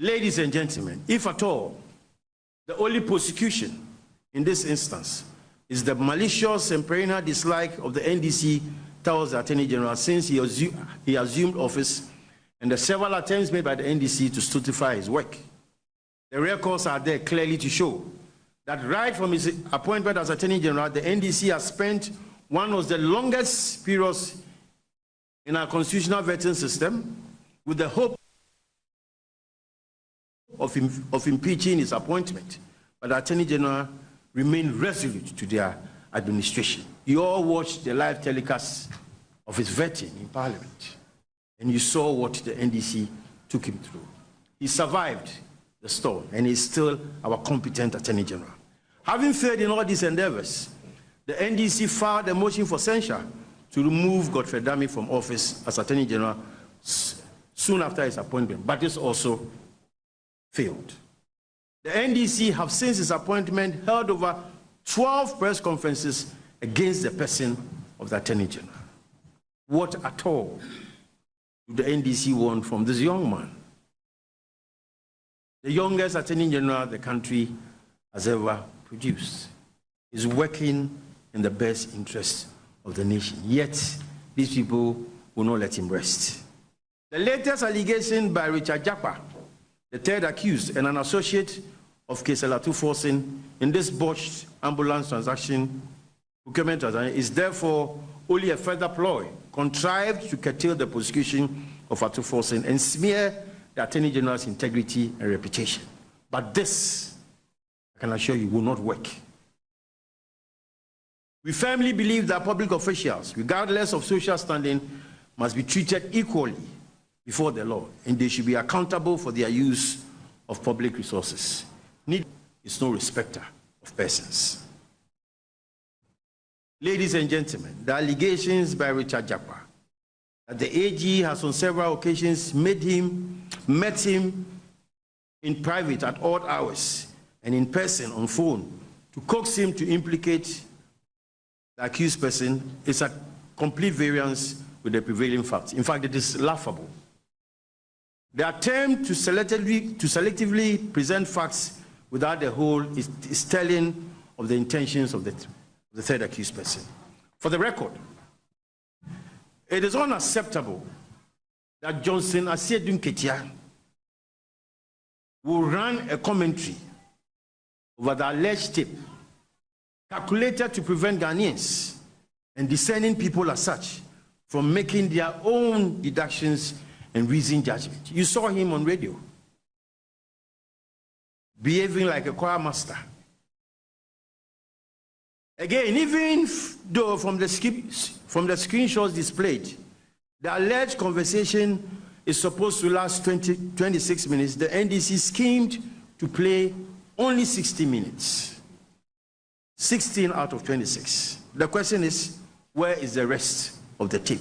Ladies and gentlemen, if at all, the only prosecution in this instance is the malicious and perennial dislike of the NDC towards the Attorney General since he assumed office, and the several attempts made by the NDC to stultify his work. The records are there clearly to show that right from his appointment as Attorney General, the NDC has spent one of the longest periods in our constitutional vetting system with the hope of impeaching his appointment. But the Attorney General remained resolute to their administration. You all watched the live telecast of his vetting in Parliament, and you saw what the NDC took him through. He survived the storm, and he's still our competent Attorney General. Having failed in all these endeavors, the NDC filed a motion for censure to remove Godfrey Dame from office as Attorney General soon after his appointment, but this also failed. The NDC have since his appointment held over 12 press conferences against the person of the Attorney General. What at all do the NDC want from this young man? The youngest Attorney General the country has ever produced is working in the best interest of the nation. Yet, these people will not let him rest. The latest allegation by Richard Japa, the third accused and an associate of Kesela 247 in this botched ambulance transaction, procurement transaction, is therefore only a further ploy contrived to curtail the prosecution of 247 and smear the Attorney General's integrity and reputation. But this, I can assure you, will not work. We firmly believe that public officials, regardless of social standing, must be treated equally before the law, and they should be accountable for their use of public resources. Need is no respecter of persons. Ladies and gentlemen, the allegations by Richard Japa that the AG has on several occasions met him in private at odd hours and in person on phone to coax him to implicate the accused person is a complete variance with the prevailing facts. In fact, it is laughable. The attempt to selectively present facts without the whole is telling of the intentions of the third accused person. For the record, it is unacceptable that Johnson Asiedun Ketia will run a commentary over the alleged tape calculated to prevent Ghanaians and discerning people as such from making their own deductions and reasoned judgment. You saw him on radio, behaving like a choir master. Again, even though from the screenshots displayed, the alleged conversation is supposed to last 26 minutes, the NDC schemed to play only 60 minutes. 16 out of 26. The question is, where is the rest of the tape?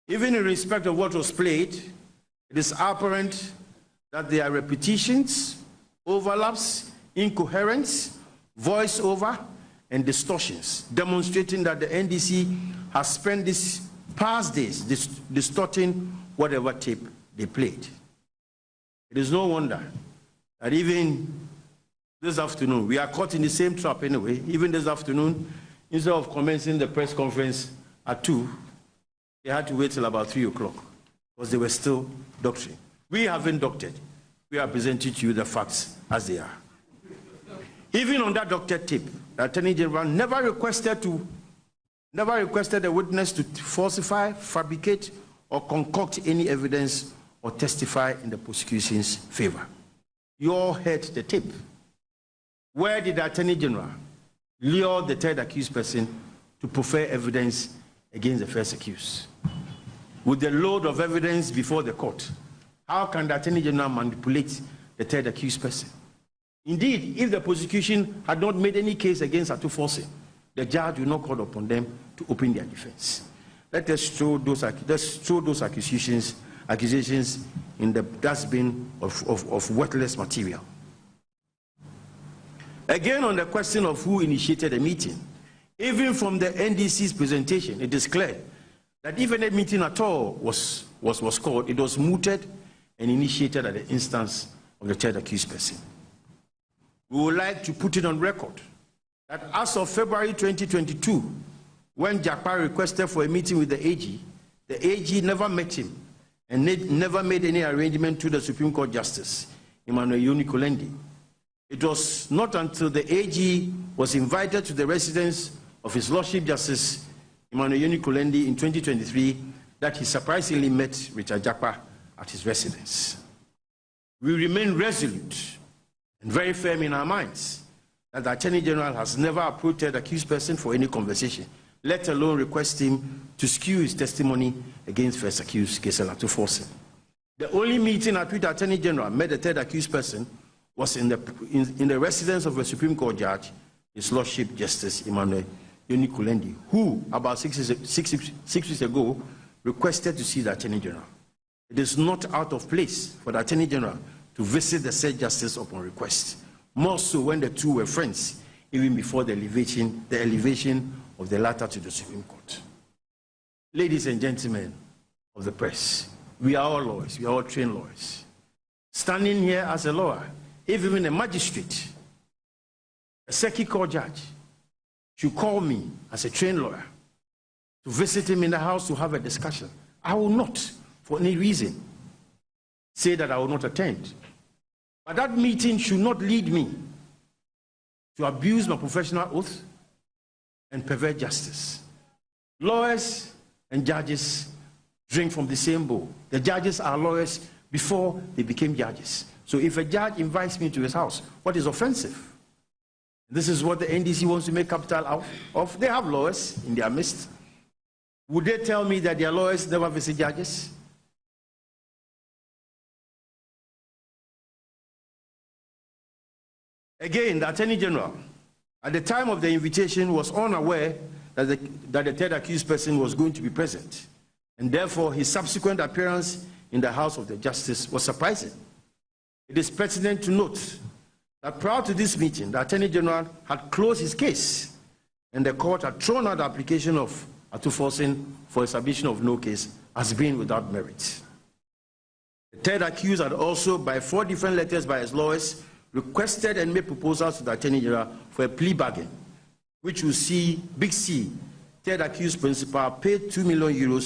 Even in respect of what was played, it is apparent that there are repetitions, overlaps, incoherence, voiceover, and distortions, demonstrating that the NDC has spent these past days distorting whatever tape they played. It is no wonder that even this afternoon, we are caught in the same trap anyway. Even this afternoon, instead of commencing the press conference at 2, they had to wait till about 3 o'clock because they were still doctoring. We haven't doctored. We are presenting to you the facts as they are. Even on that doctored tape, the Attorney General never requested the witness to falsify, fabricate, or concoct any evidence or testify in the prosecution's favor. You all heard the tape. Where did the Attorney General lure the third accused person to prefer evidence against the first accused? With the load of evidence before the court, how can the Attorney General manipulate the third accused person? Indeed, if the prosecution had not made any case against Atuforse, the judge will not call upon them to open their defense. Let us throw those accusations in the dustbin of worthless material. Again, on the question of who initiated the meeting, even from the NDC's presentation, it is clear that if any meeting at all was called, it was mooted and initiated at the instance of the third accused person. We would like to put it on record that as of February 2022, when Jakpa requested for a meeting with the AG never met him and never made any arrangement to the Supreme Court Justice, Emmanuel Yoni-Kolendi. It was not until the AG was invited to the residence of His Lordship Justice Emmanuel Yoni-Kolendi in 2023 that he surprisingly met Richard Jakpa at his residence. We remain resolute and very firm in our minds that the Attorney General has never approached the accused person for any conversation, let alone request him to skew his testimony against first accused Gisela Tuforsen. The only meeting at which the Attorney General met the third accused person was in the residence of a Supreme Court judge, His Lordship Justice Emmanuel Yoni-Kolendi, who about 6 weeks ago requested to see the Attorney General. It is not out of place for the Attorney General to visit the said justice upon request, more so when the two were friends, even before the elevation of the latter to the Supreme Court. Ladies and gentlemen of the press, we are all lawyers, we are all trained lawyers. Standing here as a lawyer, if even a magistrate, a circuit court judge, should call me as a trained lawyer to visit him in the house to have a discussion, I will not, for any reason, say that I will not attend. But that meeting should not lead me to abuse my professional oath and pervert justice. Lawyers and judges drink from the same bowl. The judges are lawyers before they became judges. So if a judge invites me to his house, what is offensive? This is what the NDC wants to make capital out of. They have lawyers in their midst. Would they tell me that their lawyers never visit judges? Again, the Attorney General, at the time of the invitation, was unaware that the third accused person was going to be present, and therefore his subsequent appearance in the House of the Justice was surprising. It is pertinent to note that prior to this meeting, the Attorney General had closed his case, and the court had thrown out the application of Atuforsen for a submission of no case as being without merit. The third accused had also, by 4 different letters by his lawyers, requested and made proposals to the Attorney General for a plea bargain, which will see Big C, third accused principal, paid €2 million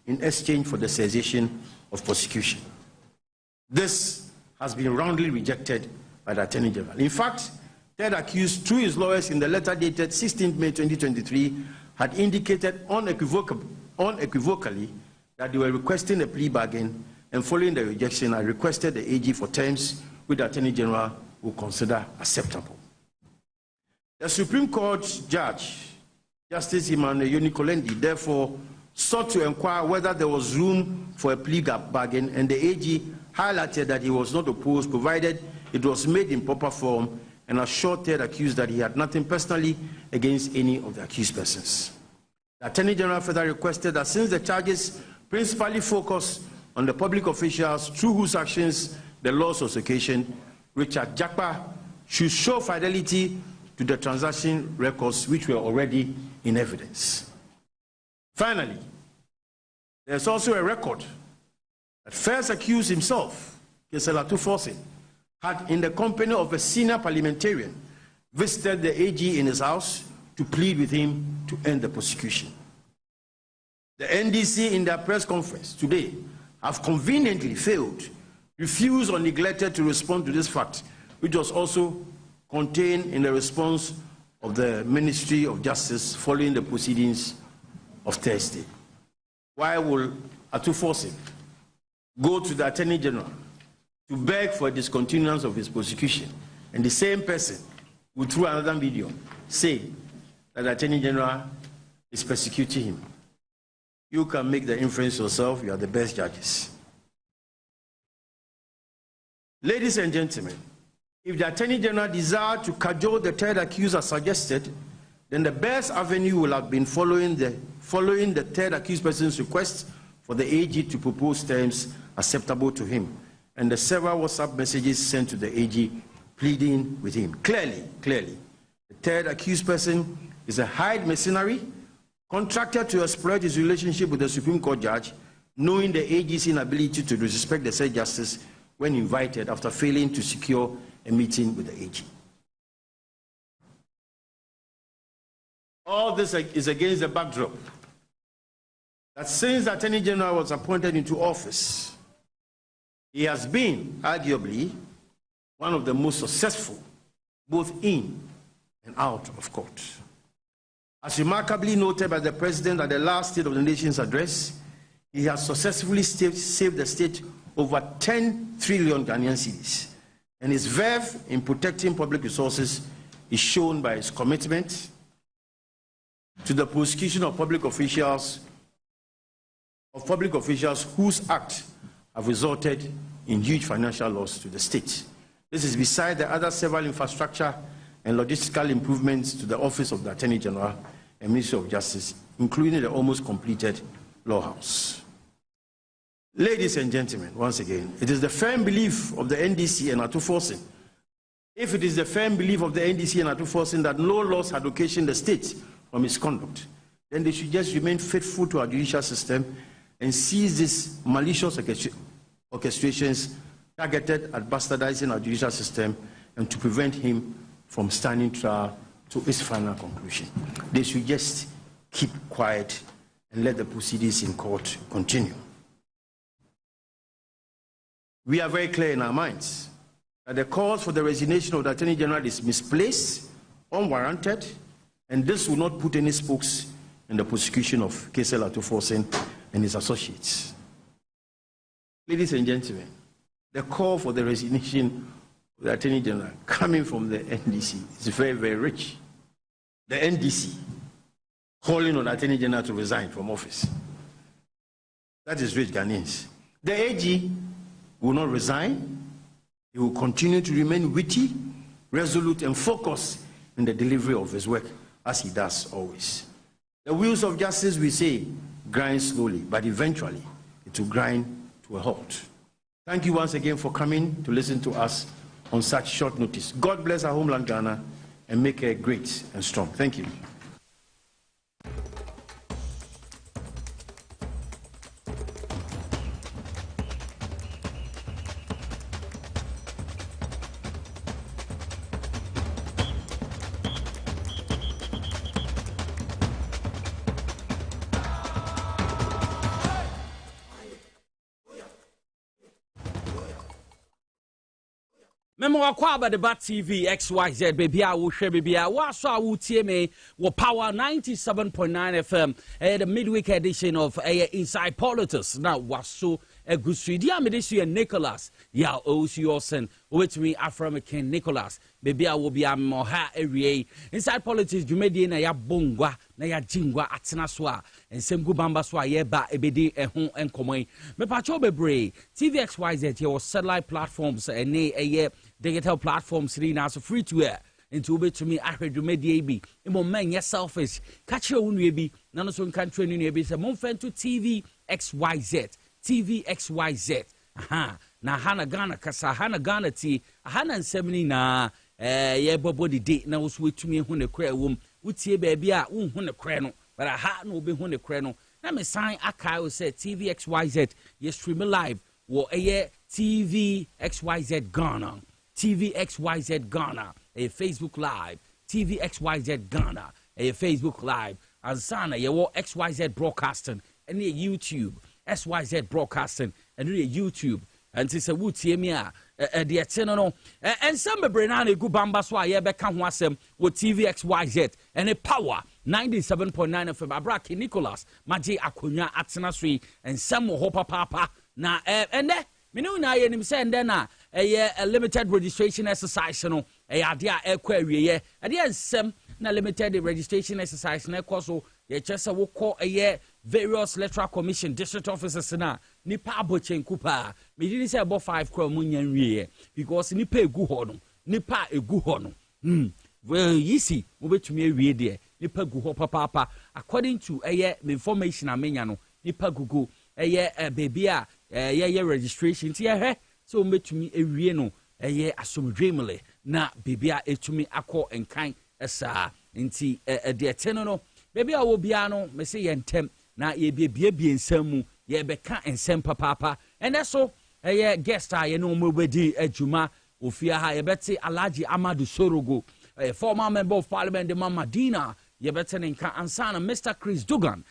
in exchange for the cessation of prosecution. This has been roundly rejected by the Attorney General. In fact, third accused, through his lawyers in the letter dated 16 May 2023, had indicated unequivocally that they were requesting a plea bargain, and following the rejection, I requested the AG for terms which the Attorney General will consider acceptable. The Supreme Court judge, Justice Emmanuel Yoni-Kolendi, therefore sought to inquire whether there was room for a plea bargain, and the AG highlighted that he was not opposed, provided it was made in proper form, and assured third accused that he had nothing personally against any of the accused persons. The Attorney General further requested that since the charges principally focus on the public officials through whose actions the laws of occasion, Richard Jakpa should show fidelity to the transaction records which were already in evidence. Finally, there's also a record that first accused himself, Gisela Tuforsen, had, in the company of a senior parliamentarian, visited the AG in his house to plead with him to end the prosecution. The NDC, in their press conference today, have conveniently failed, refused or neglected to respond to this fact, which was also contained in the response of the Ministry of Justice following the proceedings of Thursday. Why will Atuforsen go to the Attorney General to beg for a discontinuance of his prosecution, and the same person will, through another video, say that the Attorney General is persecuting him? You can make the inference yourself. You are the best judges. Ladies and gentlemen, if the Attorney General desired to cajole the third accused as suggested, then the best avenue will have been following the third accused person's request for the AG to propose terms acceptable to him, and the several WhatsApp messages sent to the AG pleading with him. Clearly, the third accused person is a hired mercenary, contracted to exploit his relationship with the Supreme Court judge, knowing the AG's inability to respect the said justice when invited after failing to secure a meeting with the AG. All this is against the backdrop that since the Attorney General was appointed into office, he has been, arguably, one of the most successful, both in and out of court. As remarkably noted by the President at the last State of the Nation's address, he has successfully saved the state over 10 trillion Ghanaian cedis, and his verve in protecting public resources is shown by his commitment to the prosecution of public officials whose acts have resulted in huge financial loss to the state. This is beside the other several infrastructure and logistical improvements to the Office of the Attorney General and Ministry of Justice, including the almost completed Law House. Ladies and gentlemen, once again, it is the firm belief of the NDC and Atuforsen, if it is the firm belief of the NDC and Atuforsen that no loss had occasioned the state from its conduct, then they should just remain faithful to our judicial system and seize these malicious orchestrations targeted at bastardizing our judicial system and to prevent him from standing trial to its final conclusion. They should just keep quiet and let the proceedings in court continue. We are very clear in our minds that the cause for the resignation of the Attorney General is misplaced, unwarranted, and this will not put any spokes in the prosecution of KSL Atuforsen and his associates. Ladies and gentlemen, the call for the resignation of the Attorney General coming from the NDC is very, very rich. The NDC calling on the Attorney General to resign from office. That is rich Ghanaians. The AG will not resign. He will continue to remain witty, resolute, and focused in the delivery of his work, as he does always. The wheels of justice, we say, grind slowly, but eventually it will grind to a halt. Thank you once again for coming to listen to us on such short notice. God bless our homeland Ghana and make her great and strong. Thank you. Memo Akwaba the Bat TV XYZ baby I will share baby I was so I will TMA will power 97.9 FM the midweek edition of Inside Politics. Now was so a good street. Yeah, me this year Nicholas. Yeah, Ocean with me Afro-American Nicholas. Baby I will be a moha area. Inside Politics you made in a ya bongwa na ya jingwa atina swa and same go bamba swa ye ba ebedi ehon enkomoi. Me pacho bebre TV XYZ your satellite platforms and a digital platforms now so free to air into obey to me I heard you made the AB in man yes selfish catch your own baby none so country in be some to TV XYZ aha na hana Ghana kasa hana Ghana ti hana and 70 na yeah body date now so to me when the cry wom utie baby a hu ne cry no but aha no be hu ne cry no na me sign akai say TV XYZ you stream live wo TV XYZ Ghana TV XYZ Ghana, a Facebook Live, TV XYZ Ghana, a Facebook Live, and Sana, your XYZ Broadcasting, and your YouTube, SYZ Broadcasting, and your YouTube, and it's a wood TMA, the Eternal, and some Brenani Gubamba Swa, Yebeka Wasem, with TV XYZ, and a power 97.9 FM, Abraki Nicholas, Maji Akunya Atenasri, and some Hopa Papa, na, and that. Me know na ye nim send na a limited registration exercise no idea ekwa ye nsem na limited registration exercise na ekoso ye chese wo call various Electoral Commission district officers na nipa abochen kupa me did say about 5 crore munyan wie because nipa egu ho no well yisi mo betumi awie de nipa gu ho papa according to information amenya no nipa gugu baby a registration ti so metumi ewie no asomdwemle na baby a etumi akọ enkan esa nti de eteno no baby a wo bia no me se yentem na ye bie nsam mu ye beka ensem papa and so guest a ye no mo bedi adwuma ofia ha ye beti Alhaji Amadu Sorogo former member of parliament de Madina ye beti nka ansana Mr. Chris Dugan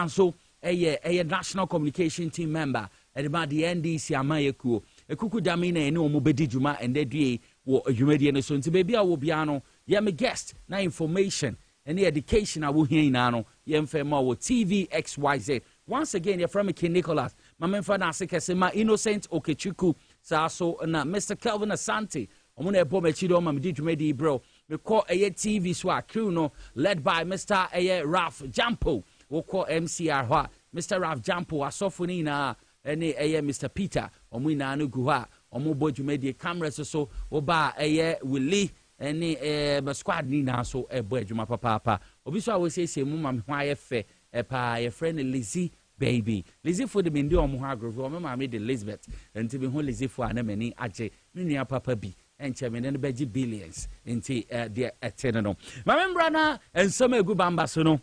so a national communication team member at about the NDC amayekuo ekuku dami na ene omo bedi dwuma and dey wo adwumadi ne so nti baby a wo bia no ye me guest na information and the education a wo hia na no ye mfema wo TVXYZ. Once again you're from King Nicholas my memfa na sekese ma Innocent Okechukwu so na Mr. Kelvin Asante omo na ebo machi do ma me di dwumadi bro me call TV so a crew no led by Mr. Ralph Jampo we call MCR hwa Mr. Ralph Jampo asofo ni na ene Mr. Peter omo ina no gu ha omo bo dwumadi cameras so oba Willie ene my squad ni na so ebo adwuma papa obi so a we say mu ma me ho ayefe pa your friend Lizzie baby Lizzie for the mindi omo ha agro omo ma me de Elizabeth enti be ho Lizzie for anamani age me nua papa bi enche me ne beji billions enti de etene no ma membra na ensem egu bamba so no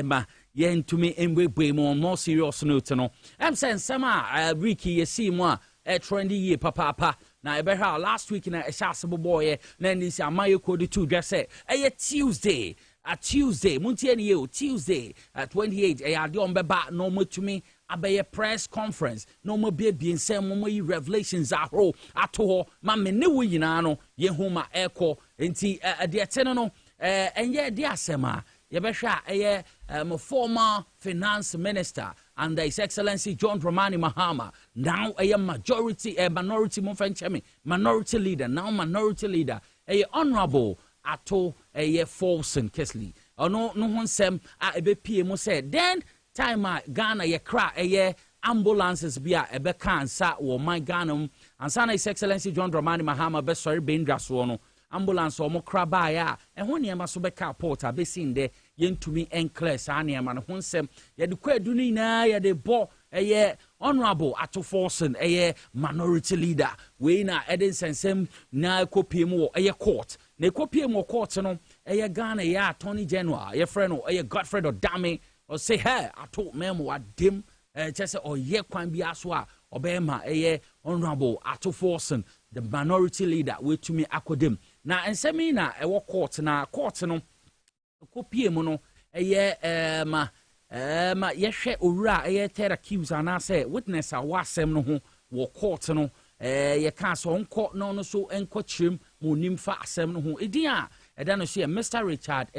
ma yentumi embwe mo more serious note no em say ensem a wiki ye see mo a trendy ye papa na ebehra last week na ehasebo boy na ndisi amaye code to just say Tuesday Tuesday muntie ne ye Tuesday 28 ade on beba no motumi abeye press conference no mo bia nsem mo yi revelations ahro ato ma me ne wo yina no ye huma eko enti de etene no enye de asema ye behwa my former finance minister and His Excellency John Dramani Mahama now minority minority leader now minority leader honorable ato Folsom Kesley ono no honsem ebe pie mo say then time Ghana ye kra ambulances bia ebe kansa wo man Ghana ansa na His Excellency John Dramani Mahama be sorry bendra so no ambulance omo kra ba ya ho niam so be ka port abesin de yentumi enclare sa niam no honsem ye de kwadu ni na ye de bo honorable ato Folsom minority leader we na eden sensem na kopie mu court na kopie mu court no Ghana attorney general ye friend no Godfred Odame or say hey ato memo adem chese kwan bia so a obema honorable ato Folsom the minority leader we to me akodem na ensemi na court na court no kopie mu no ma yehwe owura terror accused ana say witness a wasem no ho wo court no ye kan so onko no so enko chirem mo nimfa asem no ho edin a eda no so Mr. Richard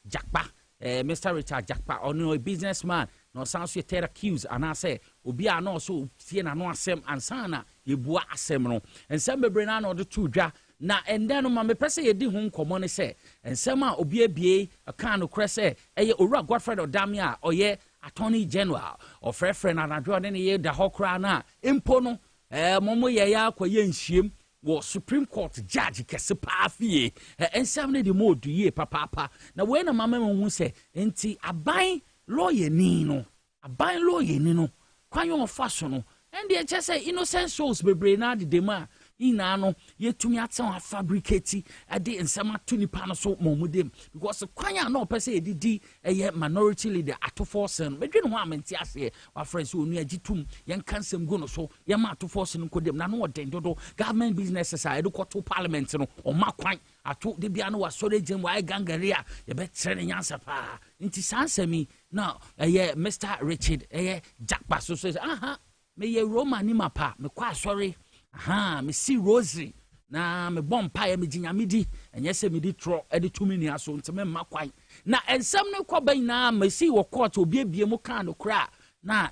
Jakpa Mr. Richard Jakpa ono a businessman no sound so terror accused ana say obi a no so tie na no asem ansana ye bua asem no ensem bebre na no do to dwa na ende no ma me pese ye di ho nkomo ne se ensem a obi abie aka no kre se owura Godfred Odame a oye attorney general of reference na adwo ne ye da hokra na empo no momo ye ya akwaye nhiem wo Supreme Court judge kese pa afie ensem ne di mo du ye papa na we na mama hu se enti aban lawyer ni no kwanyo ofaso no ende e chese innocent souls bebre na de dema ina no yetumi atsen fabricate ade nsema to nipa no so momudem because kwanya na opese edidi minority leader ato Folsom medwene ho amenti ase wa friends onu agitum yen kansem go no so ye ma ato Folsom kodem na no odin dodo government businesses a edukoto parliament no o makwan ato de bia no wa sore gem wa gangaria ye be tere nyansa pa nti sansemi na Mr. Richard Jakpa so aha me ye Roma ni mapa me kwa sorry me see rosary na me bompa ya me jinyamidi enye se me di tro e di tumi ni aso nteme makwan na ensem ne kwaban na me see wo court obiebie mu kan no kra na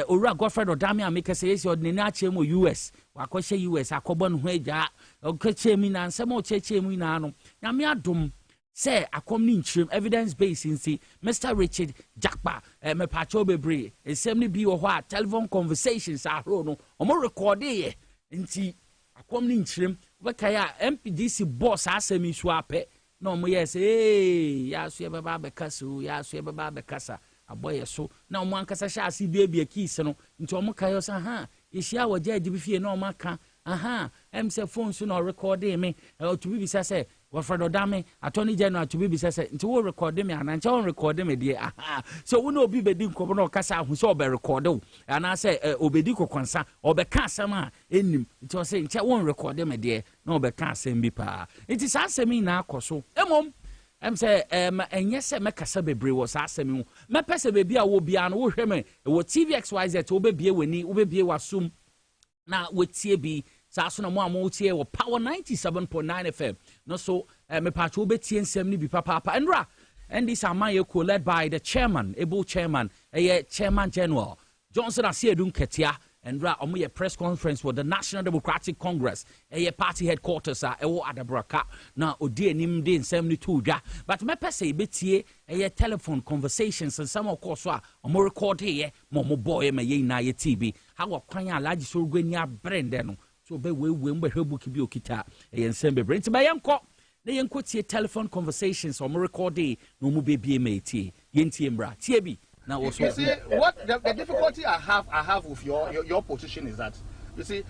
owura Godfred Odame a make say yes ordinary ache mu US wakɔhye US akɔbɔ no ho agya ɔkɛche mi na nsem o cheche mu na no na me adom say akom ni nchirem evidence based nsi Mr. Richard Jakpa me pacho bebre ensem ne bi wo ho a telephone conversations ahro no omo record ye nti akom ni nchirem wekaya MPDC boss asemi so apɛ na omo yes ya so ye baba bekasa aboye so na omo ankasa sha ase bia keys no nti omo kayo sa yeshia wo jaji bi fie na omo aka em se phone so na record me to bi bisa say Wilfredo Dame, Attorney General to be says, to all record them and I record them, dear. Aha. So we know be bedin kobono kasa who saw be recordo. And I say, Obediko consa, or be casama in him. It was saying, won't record them, dear, no be casam be pa. It is asking me now, Coso. Emom. Say, and yes, make a bebre was asking me. My person baby, I will be an old him. What TVXYZ to be when he will be assume now with TB. Sasuna mo amotie wo power 97.9 FM no so me pacho betie nsem ni bi papa endra and this amaye ko led by the chairman able chairman chairman general Johnson Asiedun Ketia endra omo ye press conference for the National Democratic Congress party headquarters ewo Adabraka na odi anim de nsem ni tuja but me pese betie telephone conversations and some of course omo record here mo boy me ye na ye TV how kwan alaji so gwani abrende no so be we mbe hwebu bi okita ensem bebre nti bayanko na yenko tie telephone conversations or recording no mu be bie metie yentie mbra tie bi na wo so. You see what the difficulty I have with your position is that you see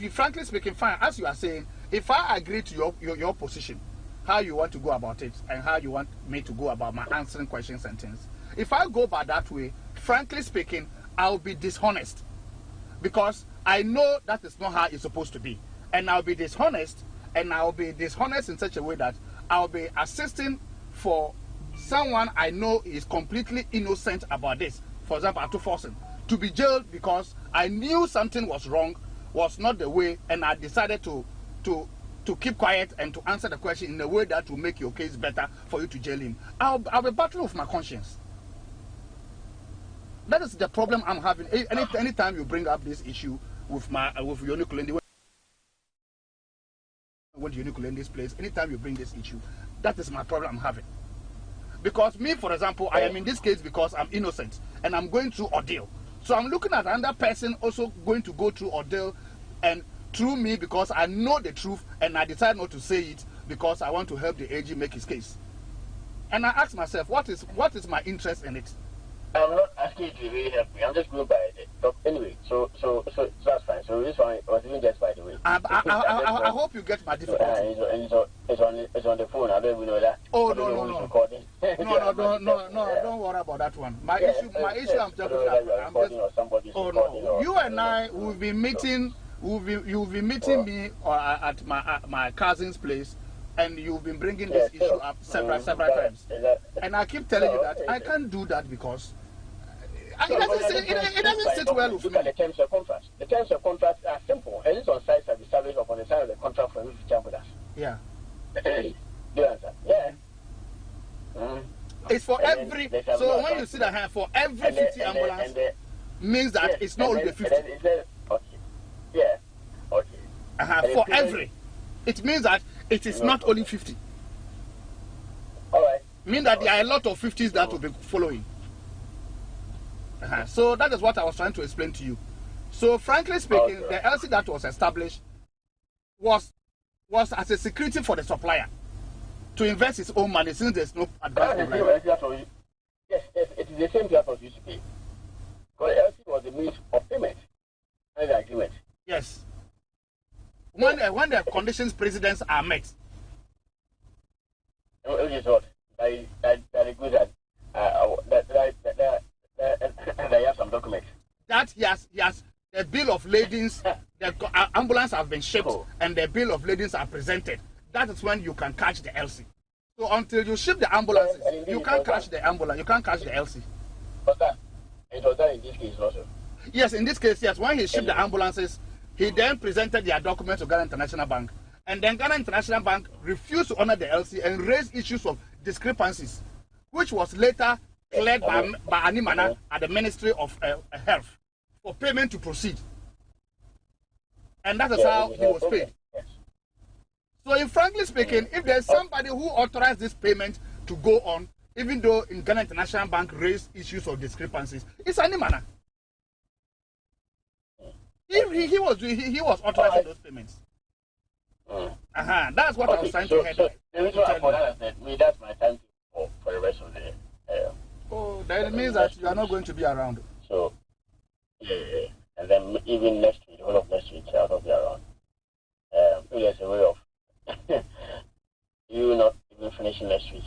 frankly speaking fine as you are saying if I agree to your position how you want to go about it and how you want me to go about my answering questions and things if I go by that way frankly speaking I'll be dishonest because I know that is not how it's supposed to be. And I'll be dishonest, in such a way that I'll be assisting for someone I know is completely innocent about this. For example, Atu Forsen, to be jailed because I knew something was wrong, was not the way, and I decided to keep quiet and to answer the question in a way that will make your case better for you to jail him. I'll be battling with my conscience. That is the problem I'm having. Anytime you bring up this issue with Unikulende, when Unikulende's place, anytime you bring this issue, that is my problem I'm having. Because me, for example, I am in this case because I'm innocent and I'm going through ordeal. So I'm looking at another person also going to go through ordeal and through me because I know the truth and I decide not to say it because I want to help the AG make his case. And I ask myself, what is my interest in it? I'm not asking you to really help me. I'm just going by it. But anyway, so that's fine. So this one was even just by the way. I hope you get my difficulty. It's on the phone. I don't even know that. Oh no. Recording. No, don't worry about that one. My issue I'm talking about. Oh no, you and I will be meeting. You'll be meeting me at my cousin's place. And you've been bringing this issue up several times. And I keep telling you that I can't do that because it doesn't sit well with me. Look at the terms of contract. The terms of contract are simple. And it's on sites have established upon the side of the contract for every chamber. Yeah. Do you understand? Yeah. It's for every. So when you see that hand for every 50 ambulance, means that it's not only the 50. Okay. Yeah. Okay. For every. It means that it is not only 50. All right. Mean that there are a lot of 50s that will be following. So that is what I was trying to explain to you. So frankly speaking, the LC that was established was as a security for the supplier to invest his own money since there's no advance. Yes, it is the same purpose used to be. Because LC was the means of payment and the agreement. Yes. When the conditions precedents are met. Which is what? I agree that I have some documents. That yes, the bill of ladings, the ambulance have been shipped and the bill of ladings are presented. That is when you can catch the LC. So until you ship the ambulances, you can't catch the ambulance. You can't catch the LC. But it was done in this case also. Yes, in this case, yes. When he shipped the ambulances, he then presented their documents to Ghana International Bank. And then Ghana International Bank refused to honor the LC and raised issues of discrepancies, which was later cleared by Animana at the Ministry of Health for payment to proceed. And that is how he was paid. So, frankly speaking, if there's somebody who authorized this payment to go on, even though in Ghana International Bank raised issues of discrepancies, it's Animana. He was authorizing those payments. That's what I was trying to head. So the reason for that is that that's my time for the rest of the. That means that you are not going to be around. So, yeah. And then even next week, all of next week, I'll not be around. There's a way of you will not even finish next week.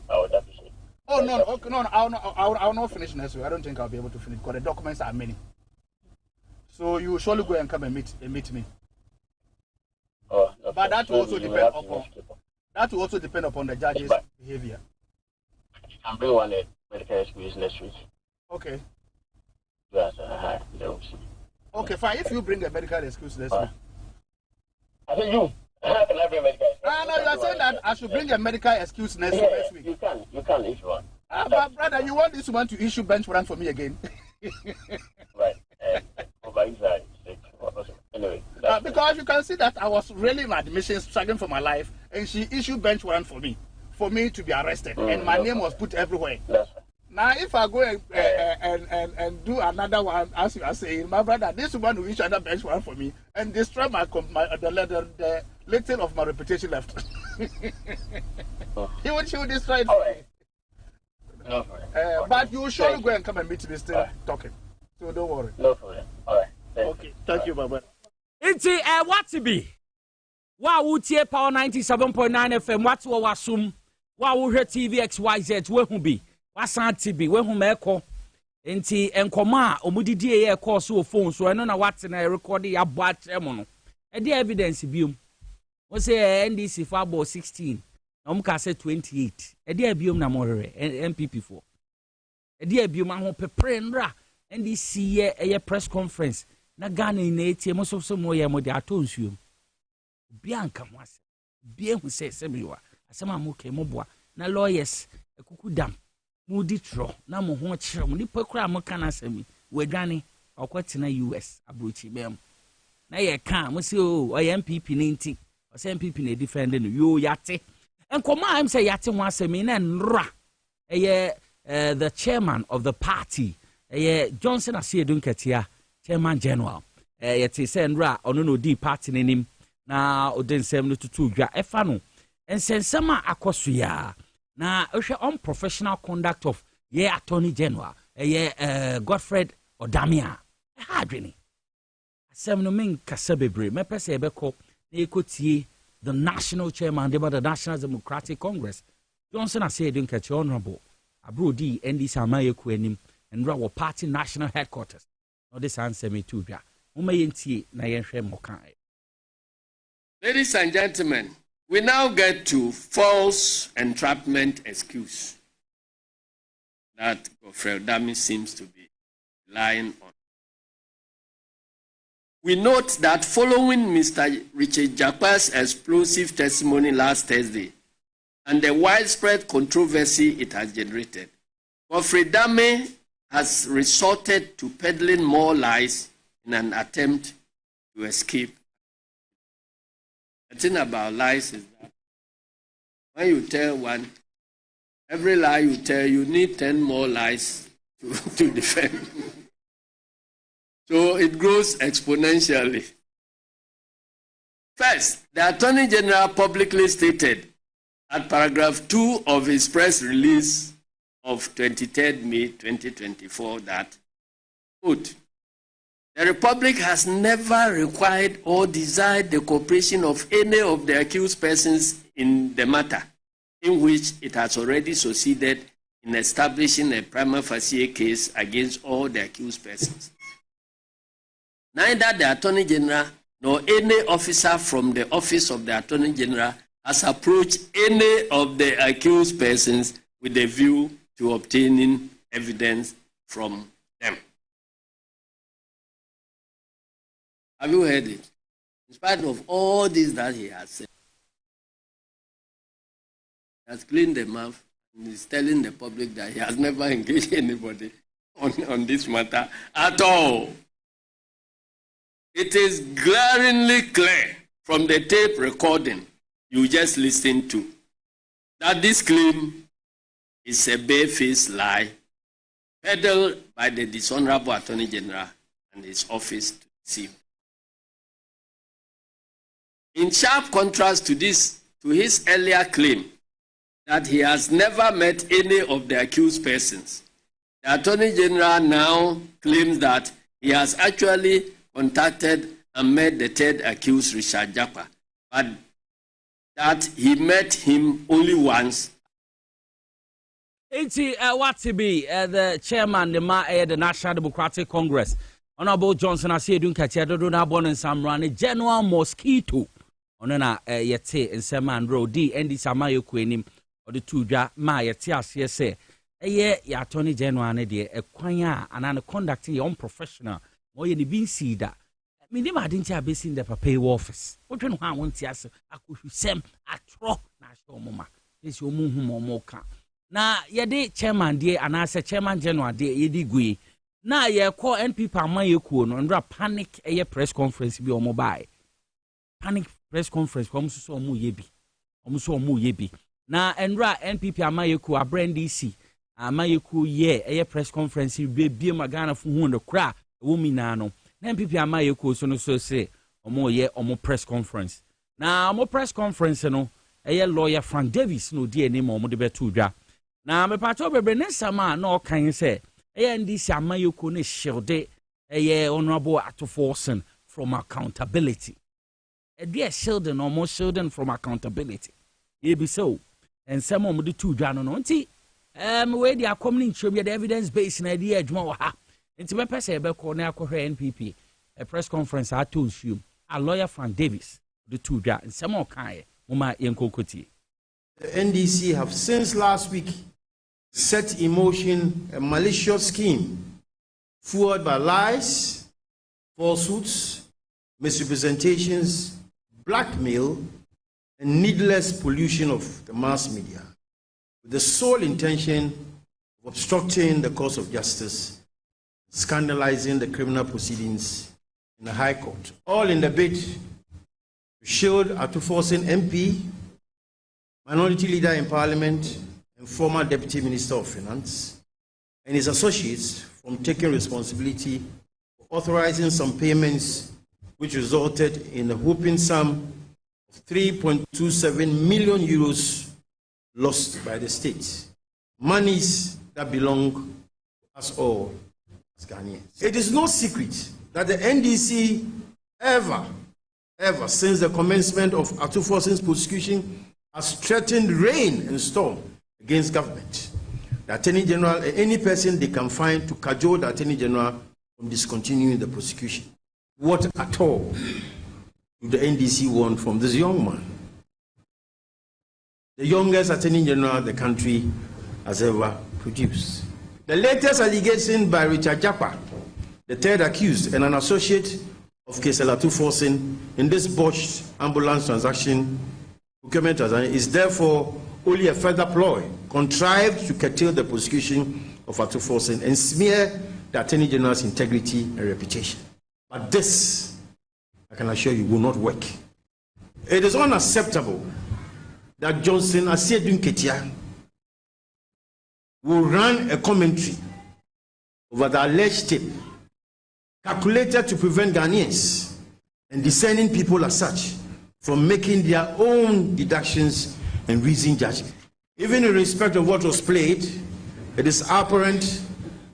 I would appreciate. Oh no, okay, no, I'll not finish next week. I don't think I'll be able to finish because the documents are many. So you will surely go and come and meet me. Oh, no, but that will also depend upon the judge's but behavior. I'm bringing one medical excuse next week. Okay. Yes, okay, fine. If you bring a medical excuse next week. I think you. How can I bring a medical excuse? No, you are saying that I should bring a medical excuse next week. You can if you want. But brother, you want this one to issue bench warrant for me again? Right. Anyway. Because you can see that I was really in admission, struggling for my life, and she issued bench warrant for me to be arrested, and my name was put everywhere. That's right. Now, if I go and do another one, as you are saying, my brother, this one will issue another bench warrant for me and destroy the little of my reputation left. She will destroy it. All right. No problem. But you will surely go and come and meet me still talking. So don't worry. No problem. All right. Okay. Thank you, my brother. It's what to be? Wow, Utie Power 97.9 FM. What's what wasum? Wow, we hear TV XYZ. Where who be? What's on TV? Where who make call? Enti enkoma omudidi e call so phone so no na what na record ya boat emono. E dey evidence biom. We say NDC for about 16. Na umka say 28. E dey biom na morere MPP for. E dey biom ahon pepre nra NDC ye press conference. Na Ghana na etie mo so mo ye mo de atonsuo. Bianca mo ase. Bia hu say semiwa. Asema mo ke mo boa. Na lawyers ekuku dam. Mo di tro na mo ho kire mo nipa kura mo kana asemi. Wadwane okwetena US abrochi bem. Na ye kan mo say o MPP ni nti. O say MPP na defend no yo yate. Enkoma am say yate ho asemi na nra. The chairman of the party. Johnson Asiedun Ketia. Chairman General, yeti say nra ono no di party nim na odensem no tutu dwa efa no ensensema akoso ya na ohwe unprofessional conduct of attorney general Godfred Odamia ha adwene asem no men kasa bebre me pese ebeko na ekotie the national chairman of the National Democratic Congress Johnson Asiedun Ketia honorable abrodi NDC amayeku anim nra wo party national headquarters. No, this answer me too. Ladies and gentlemen, we now get to false entrapment excuse that Godfred Dami seems to be relying on. We note that following Mr. Richard Jakpa's explosive testimony last Thursday and the widespread controversy it has generated, Godfred Dami has resorted to peddling more lies in an attempt to escape. The thing about lies is that when you tell one, every lie you tell, you need 10 more lies to defend. So it grows exponentially. First, the Attorney General publicly stated at paragraph 2 of his press release of 23rd May 2024 that, quote, the Republic has never required or desired the cooperation of any of the accused persons in the matter in which it has already succeeded in establishing a prima facie case against all the accused persons. Neither the Attorney General nor any officer from the Office of the Attorney General has approached any of the accused persons with a view to obtaining evidence from them. Have you heard it? In spite of all this that he has said, he has cleaned the mouth and is telling the public that he has never engaged anybody on this matter at all. It is glaringly clear from the tape recording you just listened to that this claim is a barefaced lie peddled by the dishonorable Attorney General and his office to deceive. In sharp contrast to this, to his earlier claim that he has never met any of the accused persons, the Attorney General now claims that he has actually contacted and met the third accused, Richard Jakpa, but that he met him only once. What to be the chairman the National Democratic Congress, Honorable Johnson Asiedun Kachedo na Bonin Samrani General Mosquito. Onena yete and Seman Road D and the Samayo Quenim or the two ma yete as say. Ya Attorney General de a kwanya and conducting your own professional. More ye been see that. Minima didn't have been in the pay office. What you want to ask? I could sem a tro national mama. This your moon more can. Na ye de chairman de and I said chairman general de ye gui. Na ye call NP Pama Yekuno and panic a press conference be on mobile. Panic press conference comes so mu yebi. So mu yebi. Na enra NP Pama Yeku a brand DC. Amayeku ye a press conference be magana fu the cra woman nano. NP Amayeku so say omo ye omo press conference. Na omo press conference no a lawyer Frank Davis no dear name omo de betuja. Na me pato bebe ne sama no kan say NDC Amayeku ne shelde a honorable Atuforsen from accountability. A dear shielding almost shielding from accountability. Ye be so. And some of the two jano no where they are coming to be the evidence based in idea juma ha. Into my person be call na NPP a press conference I told you a lawyer Frank Davis the two ja and some more kind mama yenkokoti. The NDC have since last week set in motion a malicious scheme fueled by lies, falsehoods, misrepresentations, blackmail, and needless pollution of the mass media, with the sole intention of obstructing the course of justice, scandalizing the criminal proceedings in the High Court, all in the bid to shield Atuforsen MP, minority leader in Parliament, and former Deputy Minister of Finance, and his associates from taking responsibility for authorizing some payments which resulted in a whopping sum of 3.27 million euros lost by the state. Monies that belong to us all as Ghanaians. It is no secret that the NDC ever since the commencement of Atuforsen's prosecution has threatened rain and storm against government, the Attorney General, and any person they can find to cajole the Attorney General from discontinuing the prosecution. What at all do the NDC want from this young man? The youngest Attorney General the country has ever produced. The latest allegation by Richard Japa, the third accused and an associate of case Atuforsen in this botched ambulance transaction procurement is therefore only a further ploy contrived to curtail the prosecution of Atuforsen and smear the Attorney General's integrity and reputation. But this, I can assure you, will not work. It is unacceptable that Johnson Asiedun Ketia will run a commentary over the alleged tape calculated to prevent Ghanaians and discerning people as such from making their own deductions and reasoned judgment. Even in respect of what was played, it is apparent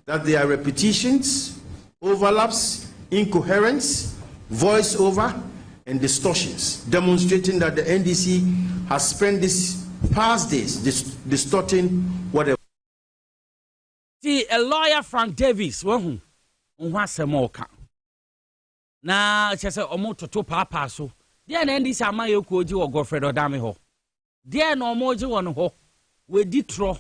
that there are repetitions, overlaps, incoherence, voice-over, and distortions, demonstrating that the NDC has spent these past days distorting whatever. See, a lawyer Frank Davis, na chese omo toto papa so. Dia na NDC Amayeku oji wo Godfred Odame ho. Dia na omo oji won ho. We di tro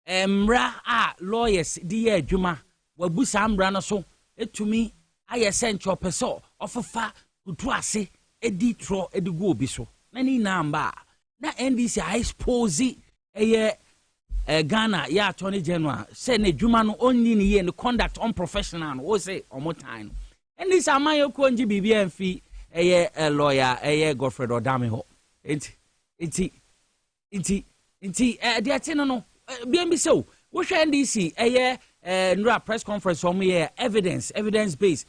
emra a lawyers di ye adwuma wabusa amra no so etumi aye sencho peso ofofa kutu ase edi tro edigu obi so. Na ni namba na NDC expose eye Ghana ya Attorney General say na adwuma no only ni ye no conduct unprofessional no say omo time. NDC Amayeku onji bibia mfi eye lawyer eye Godfred Odame ho. Enti the atino no BMB so we share NDC nra press conference on evidence based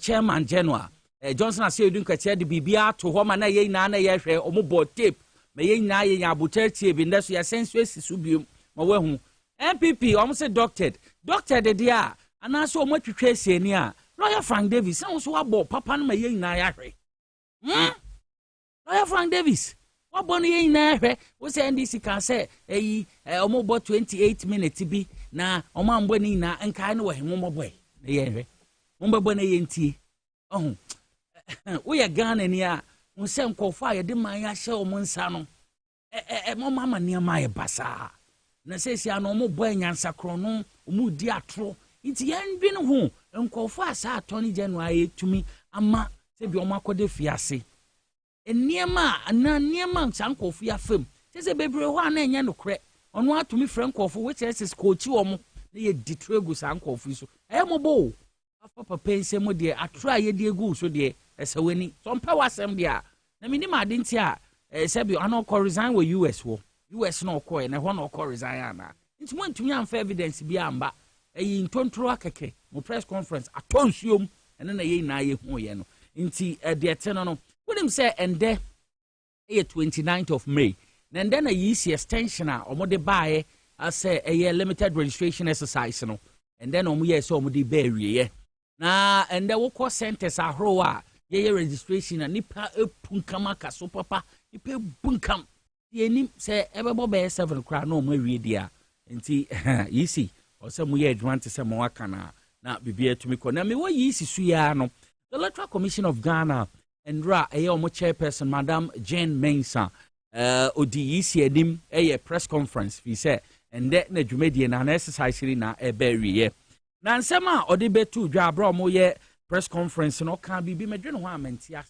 chairman general Johnson Asiedun Katia de bibia to home na ye na ye hwe omo board tape me ye na ye abotatie bi ndeso ya sense subium ma wahu MPP omo say doctor de dia ana so omo twetwe asiani a lawyer Frank Davis so abo papa na ye na ya hwe lawyer Frank Davis What bonny na hwe wo say NDC can say eyi omo bo 28 minutes bi na omo ambo ni na nkai no we mo boy na ye hwe mo bo na ye ntie ohun wo ye Ghana ni a wo say nkofo a ye de man ya hye omo nsa no mo mama ni ma ye basa na say sia no omo boy nyansa kro no omo di atro nti ye nbi no ho nkofo asa atoni January tumi ama se bi omo akode fiase eniema na niema sankofu ya fam se bebre ho ana enya no kre ono atumi frankofu which is coachi omo na ye ditregu sankofu so mobo afa papa ense mo de atro aye de egu so de esawani so mpa wasem de a na minim ade nti a se bi ana ko resign we US no ko na ho no ko resign ana nti mo ntumi amfa evidence bi amba eyi ntontro akeke mo press conference atonsuom ene na ye na ye hu ye no nti de eteno no when him say and there 29th of May and then a year's extension or de buy I say a limited registration exercise no and then year so de bury na and there will cost centers are hoa ye registration and nipa punkamaka so papa nipa bunkam ye nim say everybody be 7 cry no mo wie dia nti you see or some year advance say mo aka na bibia to me ko na me wo yi sisu ya no the Electoral Commission of Ghana and omo chairperson Madam Jane Maase odi isi edim press conference fi say and that na dwumedie na exercise na eberiye na nsema odi betu dwa abra omo ye press conference no kan bibi medwe no ho amantia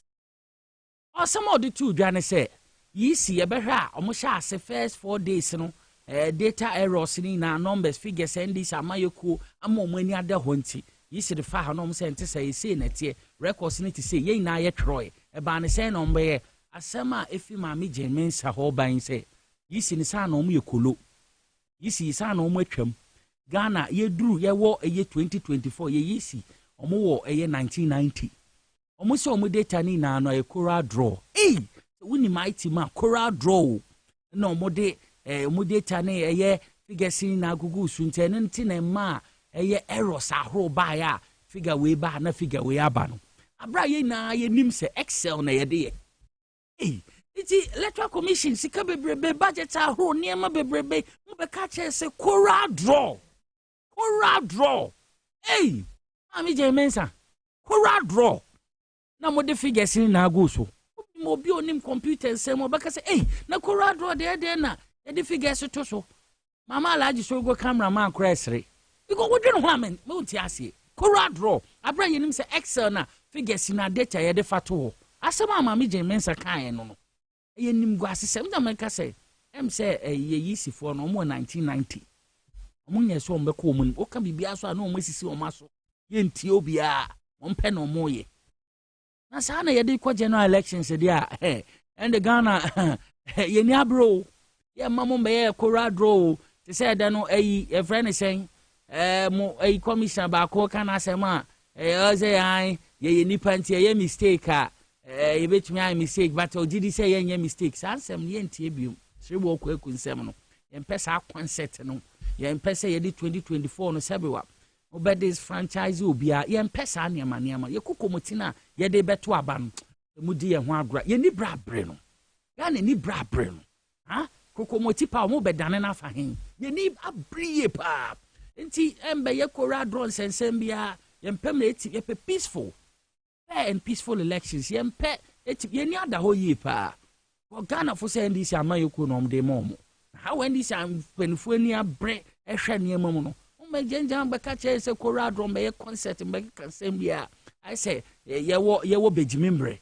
osema odi tu dwa ne say yisi ebehwe a omo sha ase first 4 days no data errors ni na numbers figures and this amayoku ama omo ani ada ho nti yisi de fa ha no omo say ente say say na tie records ni ti say ye na ye troy e ba ne say no mbe ye asema efi ma mi jemensa ho ban say yisi ni sa no omo ye kolo yisi sa no omo atwam Ghana ye duru ye wo ye 2024 ye yisi omo wo ye 1990 omo say omo data ni na no ye coral draw wuni mighty ma coral draw na omo de omo data ni ye figures ni na gugu sunte ne nti na ma ye errors ahoro ba ya figure we ba na figure we aba no abra ye na ye nim se Excel na ye de iti Electoral Commission sika bebrebe budget ahoro niema bebrebe mo be ka che se coral draw ami je mensa coral draw na mo de figures ni na go so mo bi onim computer se mo be ka se na coral draw de na ye de figures to so mama alaji so go cameraman crasre because we don't want me unti ase coral draw abra ye nim se Excel na figures na data ye de fato asema mama je mensa kan no ye nim go asese me na ka se em se ye yisifo no mo 1990 omunye so mbeko omun o ka bibia so na omo sisi omo aso ye ntie obia o mpe na omo ye na sa na ye de ko general elections de a and the Ghana ye ni abro ye mamo mbe ye coral draw te say da no e friend saying mo commission ba ko kana asema say ai ye nipa ntie ye mistake a ye betumi ai mistake but o did say ye mistake sansem ye ntie biom sirebo ko ekunsem no ye mpesa concept no ye mpesa ye di 2024 no sebewa obedis franchise obia ye mpesa niama ye kokomotina ye de beto aba no mudi ye ho agora ye ni brabre no ya ni brabre no ha kokomoti pa mo bedane na fa hen ye ni abriye pa nti embe ye kora drone sensem bia ye mpem na eti ye peaceful fair and peaceful elections ye mpe eti ye ni ada ho yi pa Ghana for say ndisi amayoku no mde momo how when this am penfo ni abre ehwe ne mamu no me genjan be ka che se coral drum be concert be ka sem bia I say ye wo begimimbre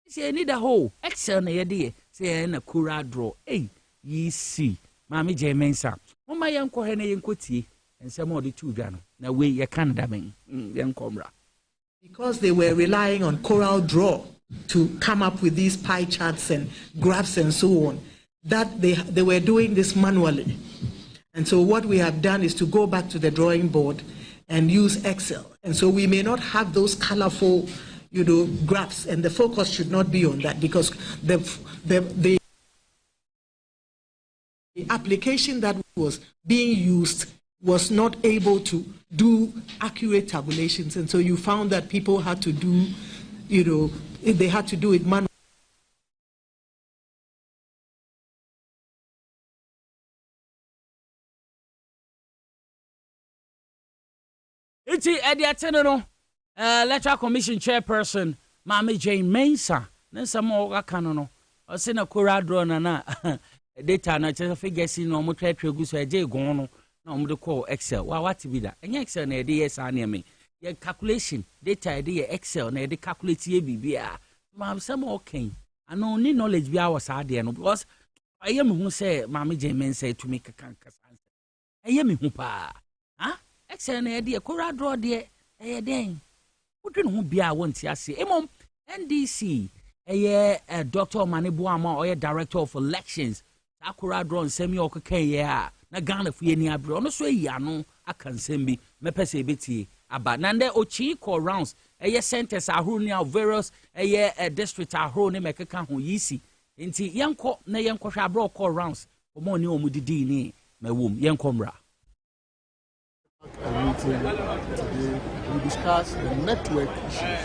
say need a whole Excel na ye de say na coral draw ye see mami je mensa mo ma yen ko he na yen kotie ensem o de tu dwa no na we ye Canada men yen komra because they were relying on coral draw to come up with these pie charts and graphs and so on, that they were doing this manually. And so what we have done is to go back to the drawing board and use Excel. And so we may not have those colorful, graphs, and the focus should not be on that because the application that was being used was not able to do accurate tabulations. And so you found that people had to do, they had to do it manually. Iti Ediateno no Electoral Commission chairperson Mugabe Maase Nansa mo wakano no o se na kora draw na data na che figures no mo twetwe so eje gon no na mo de call Excel wa what be that enya Excel na dey yes an me ye calculation data dey Excel na dey calculate ye bibia ma some okay ano ni knowledge bi awo sa de no because aye me hu say Mugabe Maase to make kan kasa aye me hu pa ha Excel na dey kora draw dey aye den wodwe no hu bia wonti ase emom NDC Dr. Manibuama or Director of Elections Akura draw nsemi okeke ye a na Ghana fie ni abre ono so yi ano aka nsembi mepese beti aba nande ochi call rounds centers ahuru ni various district ahuru ni mekeka ho yisi nti yenko na yenko hwa abro call rounds omo ni omudidi ni mewum yenko mra. Today we discuss the network issues.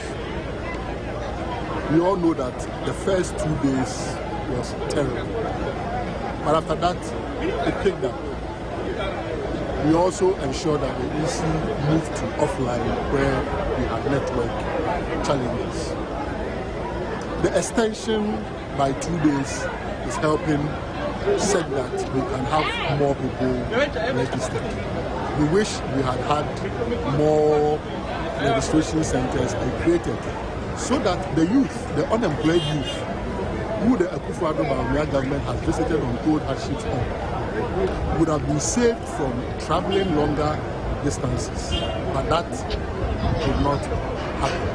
We all know that the first 2 days was terrible. But after that, it picked up. We also ensured that the EC moved to offline where we had network challenges. The extension by 2 days is helping set that we can have more people registered. We wish we had had more registration centers created so that the youth, the unemployed youth, who the Akufo-Addo government has visited on cold hardships on, would have been saved from traveling longer distances. But that did not happen.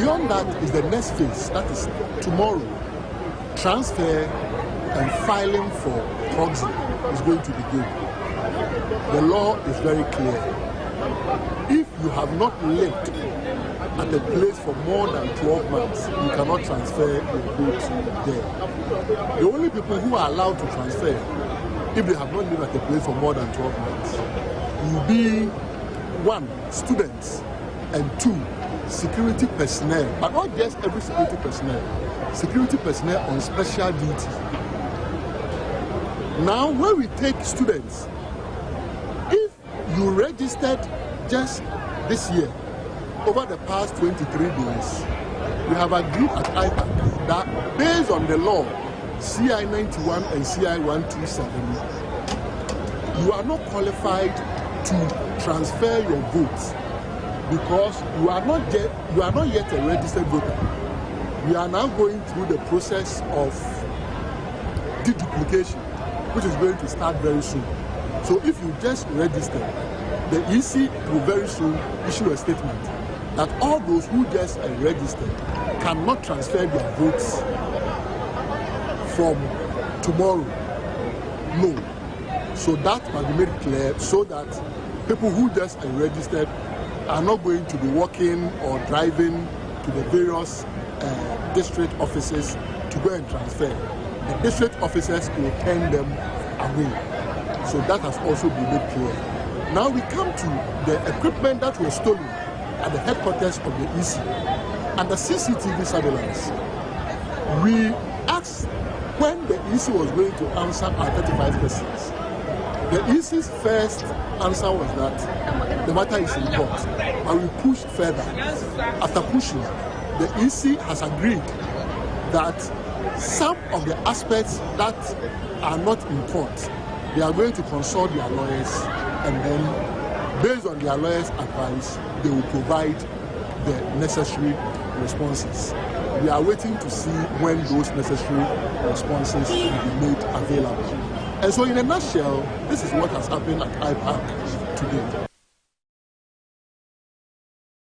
Beyond that is the next phase, that is tomorrow. Transfer and filing for proxy is going to begin. The law is very clear. If you have not lived at a place for more than 12 months, you cannot transfer your vote there. The only people who are allowed to transfer, if they have not lived at a place for more than 12 months, will be 1, students, and 2, security personnel, but not just every security personnel on special duty. Now, when we take students, if you registered just this year, over the past 23 days, we have agreed at IPAC that based on the law, CI 91 and CI 127, you are not qualified to transfer your votes because you are not yet a registered voter. We are now going through the process of deduplication, which is going to start very soon. So if you just register, the EC will very soon issue a statement that all those who just registered cannot transfer their votes from tomorrow. No. So that must be made clear so that people who just registered are not going to be walking or driving to the various district offices to go and transfer. The district officers will turn them away. So that has also been made clear. Now we come to the equipment that was stolen at the headquarters of the EC and the CCTV surveillance. We asked when the EC was going to answer our 35 questions. The EC's first answer was that the matter is in court, and we pushed further. After pushing, the EC has agreed that some of the aspects that are not in court, they are going to consult their lawyers, and then, based on their lawyers' advice, they will provide the necessary responses. We are waiting to see when those necessary responses will be made available. And so, in a nutshell, this is what has happened at IPAC today.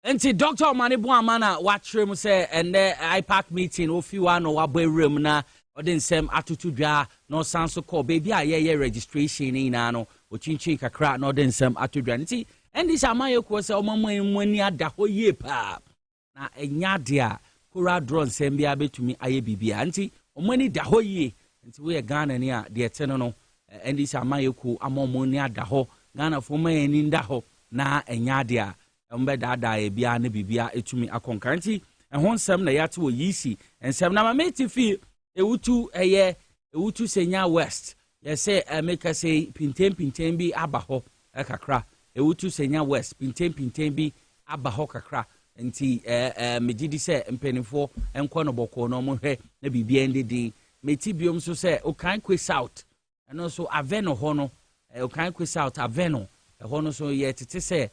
Enti Dr. Manibuama na watchre mu say and the IPAC meeting ofi wa no wabwewrem na odin sem atutudwa no sanso call baby a ye registration ni na no ochinchi kakra no odin sem atudwa nti endi samaye ko say omamani ada ho ye pa na enya de a kora drone sem bia betumi aye bibia nti omani da ho ye nti we Ghana ni a de tene no endi samaye ko amomoni ada ho Ghana fo mani nda ho na enya de a dada bia na bibia etumi akonkanti ehon nsem na yate wo yisi ensem na mameti fi ewutu senya west ye say make say pintem bi aba ho kakra ewutu senya west pinten bi aba ho kakra nti megidi se mpenifo enko no boko no mo hwe na bibia ndidi meti biom so se okan kwe south eno so aveno ho no okan kwe south aveno ho no so ye tete se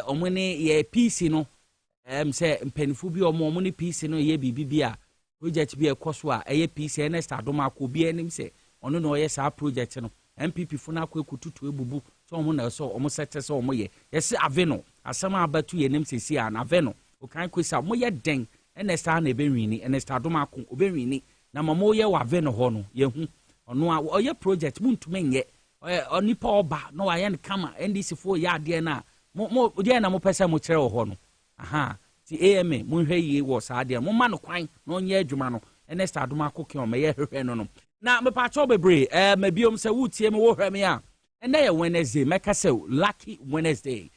omune ye PC no se mpenifo bi omune PC no ye bibia project bi ekoso a eye PC na start do mako bi anim se ono no ye sa project no MPP fo na akwekotutu ebubu so omo na so omo sete so omo ye yes aveno asama abatu ye nim sesi a na aveno okan kwesa mo ye den ene star na ebenwini ene start do mako obenwini na mamo ye wa aveno ho no ye hu ono a oye project muntume nye onipa oba no wa ye kama NDC fo ye ade na mo de na mo pese mo kire ho no aha ti AMA mo hwe yi wo sa ade mo ma no kwan no nye adwuma no ene start do mako ke o me ye hwehwe no na me pacho bebre mabiom se wutie me wo hwɛ me a ene ye Wednesday meka se lucky Wednesday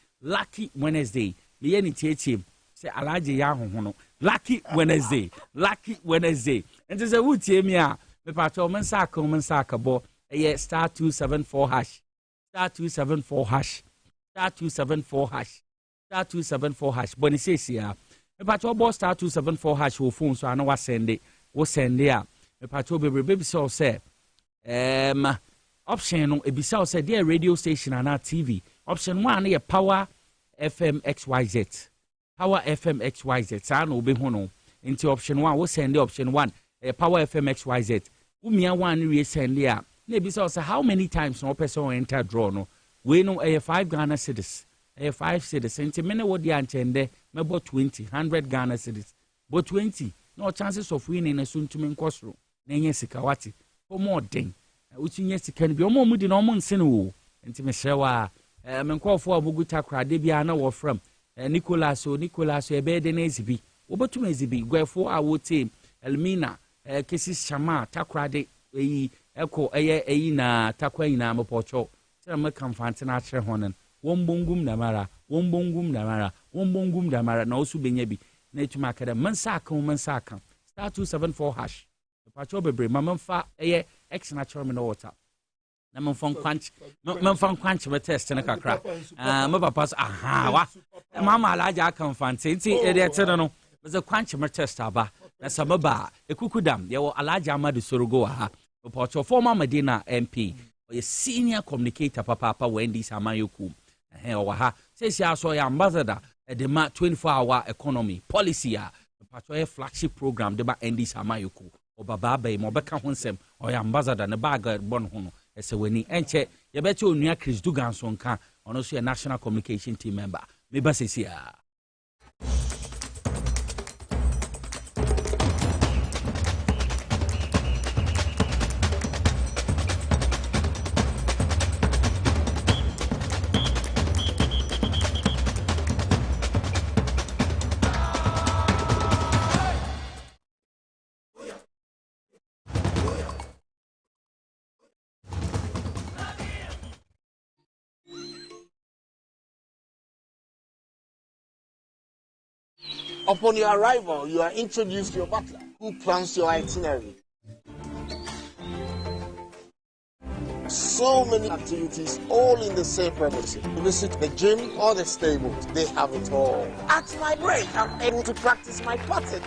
me ye ni tietiem se alaje ya hoho no lucky Wednesday enti se wutie me a me pacho men saka bo eye star 274 hash star 274 hash boni sesi a me pacho bo star 274 hash wo phone so ana wa send a Patrol baby so say option no ebisa say there radio station and TV option 1 na Power FM XYZ sa na obe hu no into option 1 wo send option 1 Power FM XYZ umia 1 we send there na ebisa say how many times no person enter draw no we no 5 Ghana cedis 5 cedis into me na wo di anchende me bo 100 Ghana cedis but 20 no chances of winning na suntumi nkosro na enye sika wati for more den utinye sika ni bi omo mudi na omo nse no enti me hrewa me nkofo abuguta krade bia na wo from Nicholas ebe de na ezibi obotum ezibi gwefo a wote Elmina kesis chama takrade eyi eko eyi na takwa ina mopocho tira me kamfante na akere honen wombongum na mara na osu benya bi na etuma akada mensa aka star 274 hash pacho bebre mamfa eye x na choro me no water na memfon kwanch me test na kakra me papa aha wa mama alaja aka mfante nti e de tene no me kwanch me test aba na samaba ekukudam ye wo alaja amadu sorogo ha pacho former Medina MP or senior communicator papa Wendy Samayoku o ha say aso ya ambassador the 24-hour economy policy a pacho flagship program de ba ND Samayoku obaba ba mo beka honsem o ya ambassador ne bag bon ho no ese wani enche ye beti onua Chris Dugan so nka ono so national communication team member me ba sesia. Upon your arrival, you are introduced to your butler, who plans your itinerary. So many activities, all in the same premises. Visit the gym or the stables, they have it all. At my break, I'm able to practice my putting.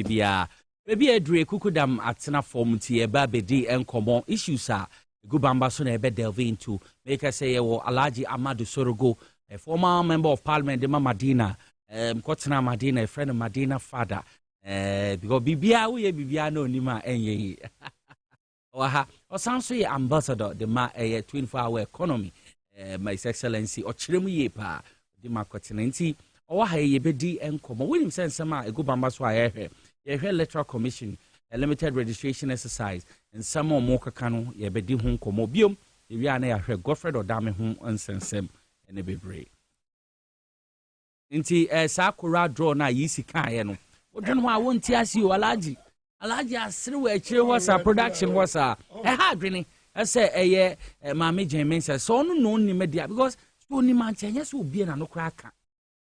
bibia baby edre kukudam atena form ti eba bedi enkomo issues a gubamba so na ebe delve into make us say wo Alhaji Amadu Sorogo, a former member of parliament de Madina kotena Madina, a friend of Madina father because bibia we bibia no nima enye oha osanso ye ambassador de ma 24-hour economy my excellency ochiremu ye pa de ma kotena nti owa ha ye bedi enkomo we nim sense ma gubamba so ayehwe Electoral Commission, a limited registration exercise, and some more Kano, ye bedi hun komo biom, ye are na Godfred or Dame hun unsensem, and a bebre. Inti Sakura draw na yisi kayeno. What do I want to ask you, Alhaji? Alhaji, as through a chair was a production was a hard rinny. I say a year, my major men says, so no media because Stony Manchester, yes, will be an cracker.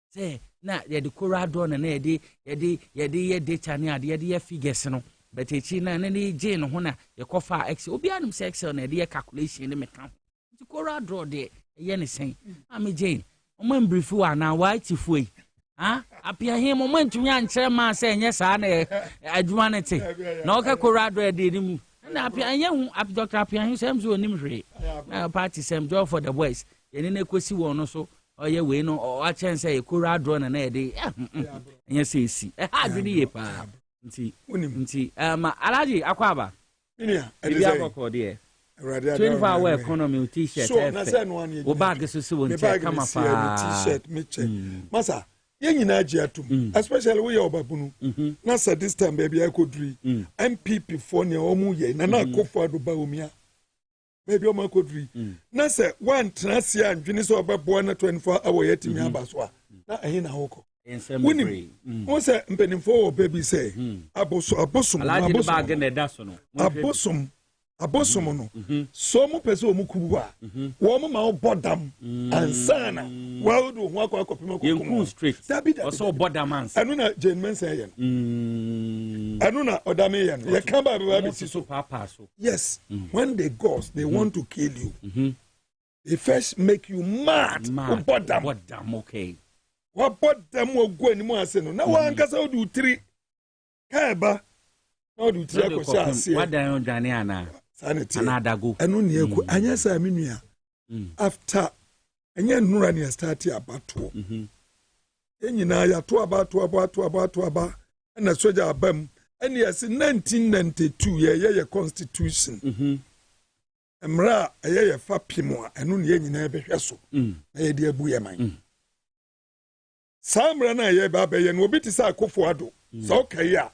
Say, na ye de corado na ye de data ni ade ye figures no but echi na ne je no ho na ye kofa excel obi anum se excel na ye calculation ne meka ti corado de ye ne sen am jane o man brief wa na white fuei ha apia him moment nya nkyere ma se enye sa na adwuma ne te na o ka corado de ni mu na apia enye hu Dr. apia him sem zo nim hwe party sem joy for the boys ye ne kosi won no so oye we no o chance e kura draw na na de enye sesi adwene ye pa nti Alhaji Akwaba minia e dia kokko de 24-hour economy t-shirt so na say no one o bag so so won check kama pa t-shirt me check masa ye nyina agi atum especially we obabunu na say this time baby I could read MPP for ne omu ye na akofo adoba omia maybe o makodri na say one transi andwini so obebo na 24-hour yetimi abaso na ehin na hoko woni mo say mpenimfo o baby say abosom no so mo pese o mukubu a wo mo ma obodam ansana wa do ho akopima kokko straight so bodam ans anu na Jane Mensa yen anu na odame yen ye kan ba be so papa so yes when they ghost they want to kill you they first make you mad bodam okay wa bodam ogu ani mu ase no na wa ankasa odu 3 kaeba na odu 3 akosha ase wadan odwane ana sanity anadago enu ne eku anya sa menua after anya nura ne start abato enyina ya to abato na soja abam ene yesi 1992 ye constitution emra ye fa pimo a enu ne enyina ebehwe so na ye de abu ye man samra na ye ba be ye no obi ti sa akofo ado so kai a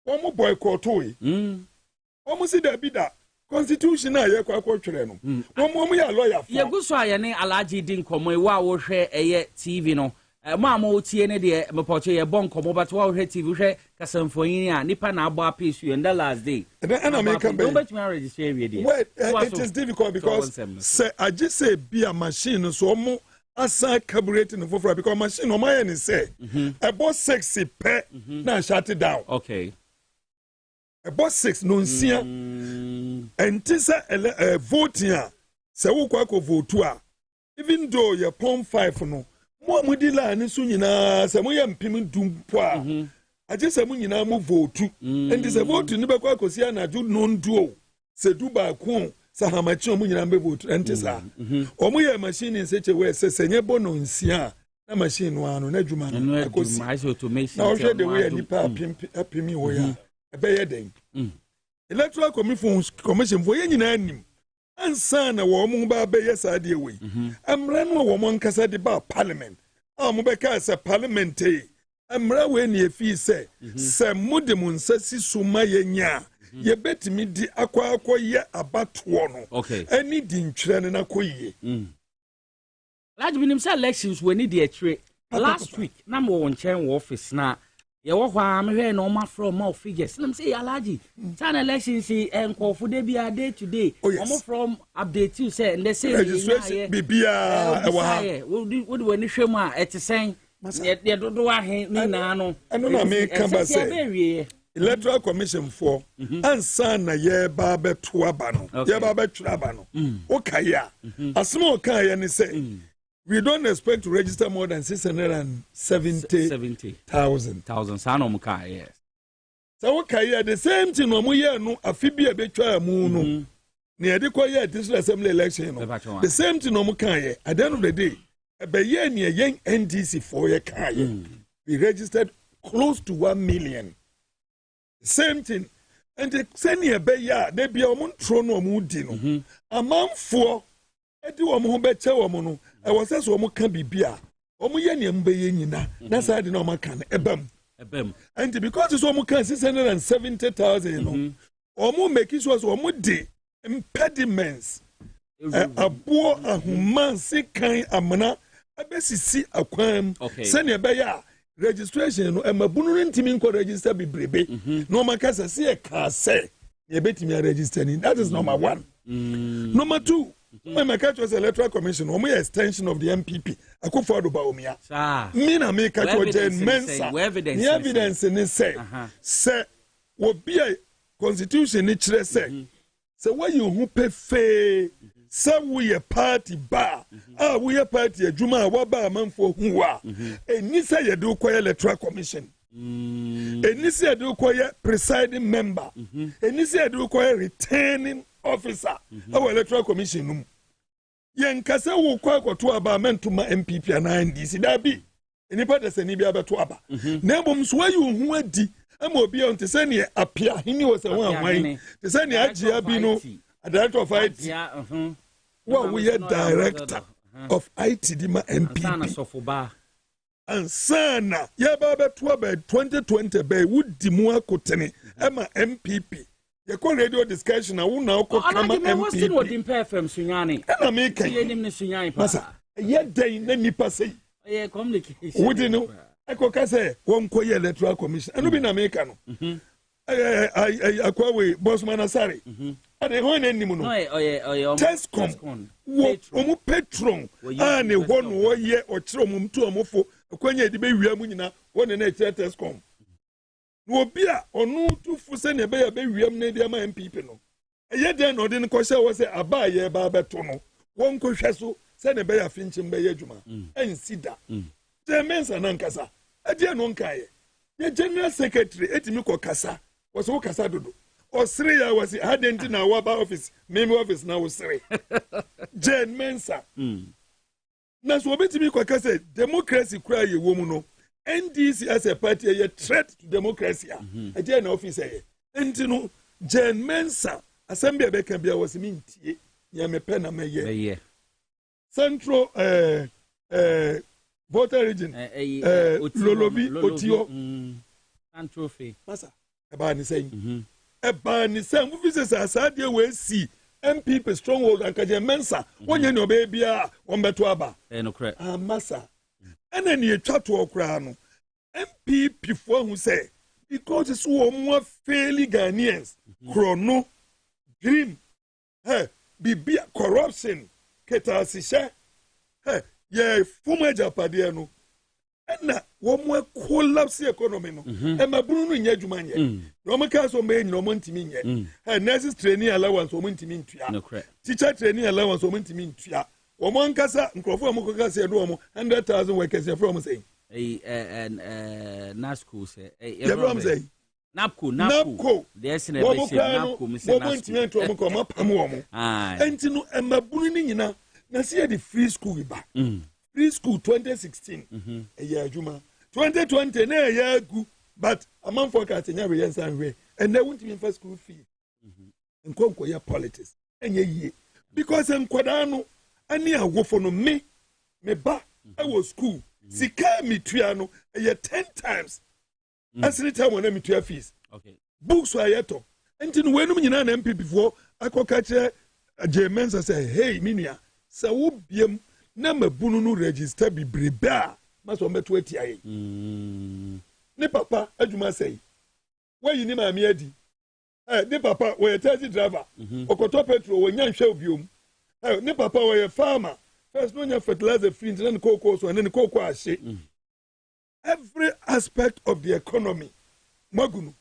wo mo boycott we wo mo si da bi da constitution na ye kwa twere no wo mo ya lawyer fa ye guso aye ne Alhaji din komo e wa wo hwe eye TV no mo tie ne de mepoche ye bon komo but wa hwe TV hwe kasamfoyin a nipa na agba apesu and the last day and I make come back don't register we dey well it is difficult because say I just say be a machine so mo asa carbureting for because machine o my any say about 6 pe na shut it down okay about 6 no nsia entisa voting a se wo kwa ko vote a even though you pon 5 no mo amudi la ni so nyina se mo ye mpim dumpo a aje se mo nyina mo vote and se vote ni be kwa kosi anaju no nduo se du ba ku sa hamachi mo nyina be vote entisa o mo ye machine se che we se senye bono nsia na machine no ano na adwuma no kosi automation na o hwe de we nipa apimi wo ya ebe ye den Electoral Commission for ye nyina anim ansa na wo mo ba be ye sa de we amra no wo mo nkasa de ba parliament a mo be ka se parliament amra we ne efi se mode mo nsasi suma ye nya ye betimi di akwa ye abato no ani di ntwere na koyie Alhaji binim say elections we need the three last week na mo won chen wo office na ye wo hwa me hwe no ma from more figures let me say Alhaji China elections enkofo de bia day to day omo from update you say and they say registration bibia e wa wo de wani hwem a etesen ye dodo ahe ni na no eno na me kan ba say Electoral Commission for ansa na ye ba beto aba no ye ba betwira aba no okaya asmo okaya ni say we don't expect to register more than 670,000. Sanom ka yes. So okay, the same thing no mo ye no afibi e betwa mu no. Na yede ko ye district assembly election no. The same thing no mo kan ye. At the end of the day, be ye ne yen NDC for ye kan ye. We registered close to 1 million. Same thing. And the senior be ya they be omun tro no omu di no. Amanfo e di omu ho be che omu no. E wo se so omu kan bibia. Omu ye ne mbe ye nyina. Na sa de no omu kan ebam. And because it's omu kan 670,000 no. Omu make sure so omu di impediments. Abo ahuma se kan amana abesisi akwam. Senior be ya registration no emabunu ntimi nko register bibrebe no makasa se e ka se ye betimi register ni. That is number 1. Number 2, when my catch was Electoral Commission, or my extension of the MPP, I could follow Baumia. Mina make a mensa. The evidence in it say, what be a constitution, it say, so why you who pay fair, so we a party bar, we a party, a Juma, Waba, man for who are, and Nisa you do quite Electoral Commission. And Nisa do quite presiding member, and Nisa do quite returning officer, our Electoral Commission. Yankasa will quite to about men to my MPP and NDC. That be any part of any other to Abba. Nabum swear you who had I'm will be on to send you appear. He was a one way to send you Agiabino, a director of IT. Well, we are director of IT, Dima MPP. And Sana, Yababa 2020 by Wood Dimua Kotene, Emma MPP. You call radio discussion. I will now call MP. What's the word in FM, Sunyani? And I make a Sunyani. Yet they never pass. Yeah, communication. Would you know? I could say, one quay Electoral Commission. And we be American. I call we Bossman Asari. And the one anymore. Test come. Omu Petron. And a 1 year or Trom to a mofo. When you debate, we are winning one and a test come. No beer or no 2 for send a baby, we have made my MPP. No, a yet then or didn't question was a buy a barbatono. One question send a bear finching by Yajuma and see that. Germans and Ankasa, a dear non kai. The general secretary, Etimiko Casa, was Okasado. Or 3 hours he hadn't in our office, member office now was 3. Jen Mensa. That's what Etimiko Casa, democracy cry a woman. NDC as a party a threat to democracy. A general officer. And you know, Jen Mensa, Assembly Becambia was minty, Yamepena Maye. Central voter region, Lolobi, Otio, Central Fee. Massa, a barney saying, a barney saying, who visits us, I dear will see MPP stronghold and Kaja Mensa, when you know baby, one betuaba, and no crack. Massa. And then you chat to a crown. MPP for who say, because it's more fairly Ghanaians, chrono, dream, be corruption, ketasisha, yeah, former Japadiano. And now, one more collapse economy. And my Bruno in Yajumania. Roman Castle made no money mean. And nurses training allowance or money mean to teacher training allowance or money mean to Oman Casa, Crawford Mokasa, 100,000 workers from saying. Nasco say, Napco. There's an Napco, to come up and to know Emma Bunina. Nasia the free school back. Free school 2016. A year Juma. 2020, a year good, but a month for cutting every year and they won't even first school fee. And conquer your politics. And ye because I'm Quadano. And near go for no me ba I was school. Sika me tuano a year 10 times. As any time when I meet your fees. Okay. Books were yet. And in when you know an MP before I could catch a Germans and say, hey, Minia, so would be number Bununu register be breba. Must want to 20. Ne papa, as you must say. Where you name a miedi? Ne papa, where a taxi driver or Coto Petro when young shall be. Ne papa were a farmer. First, no fertilizer free, and then cocoa, and then cocoa. Every aspect of the economy, Magunu,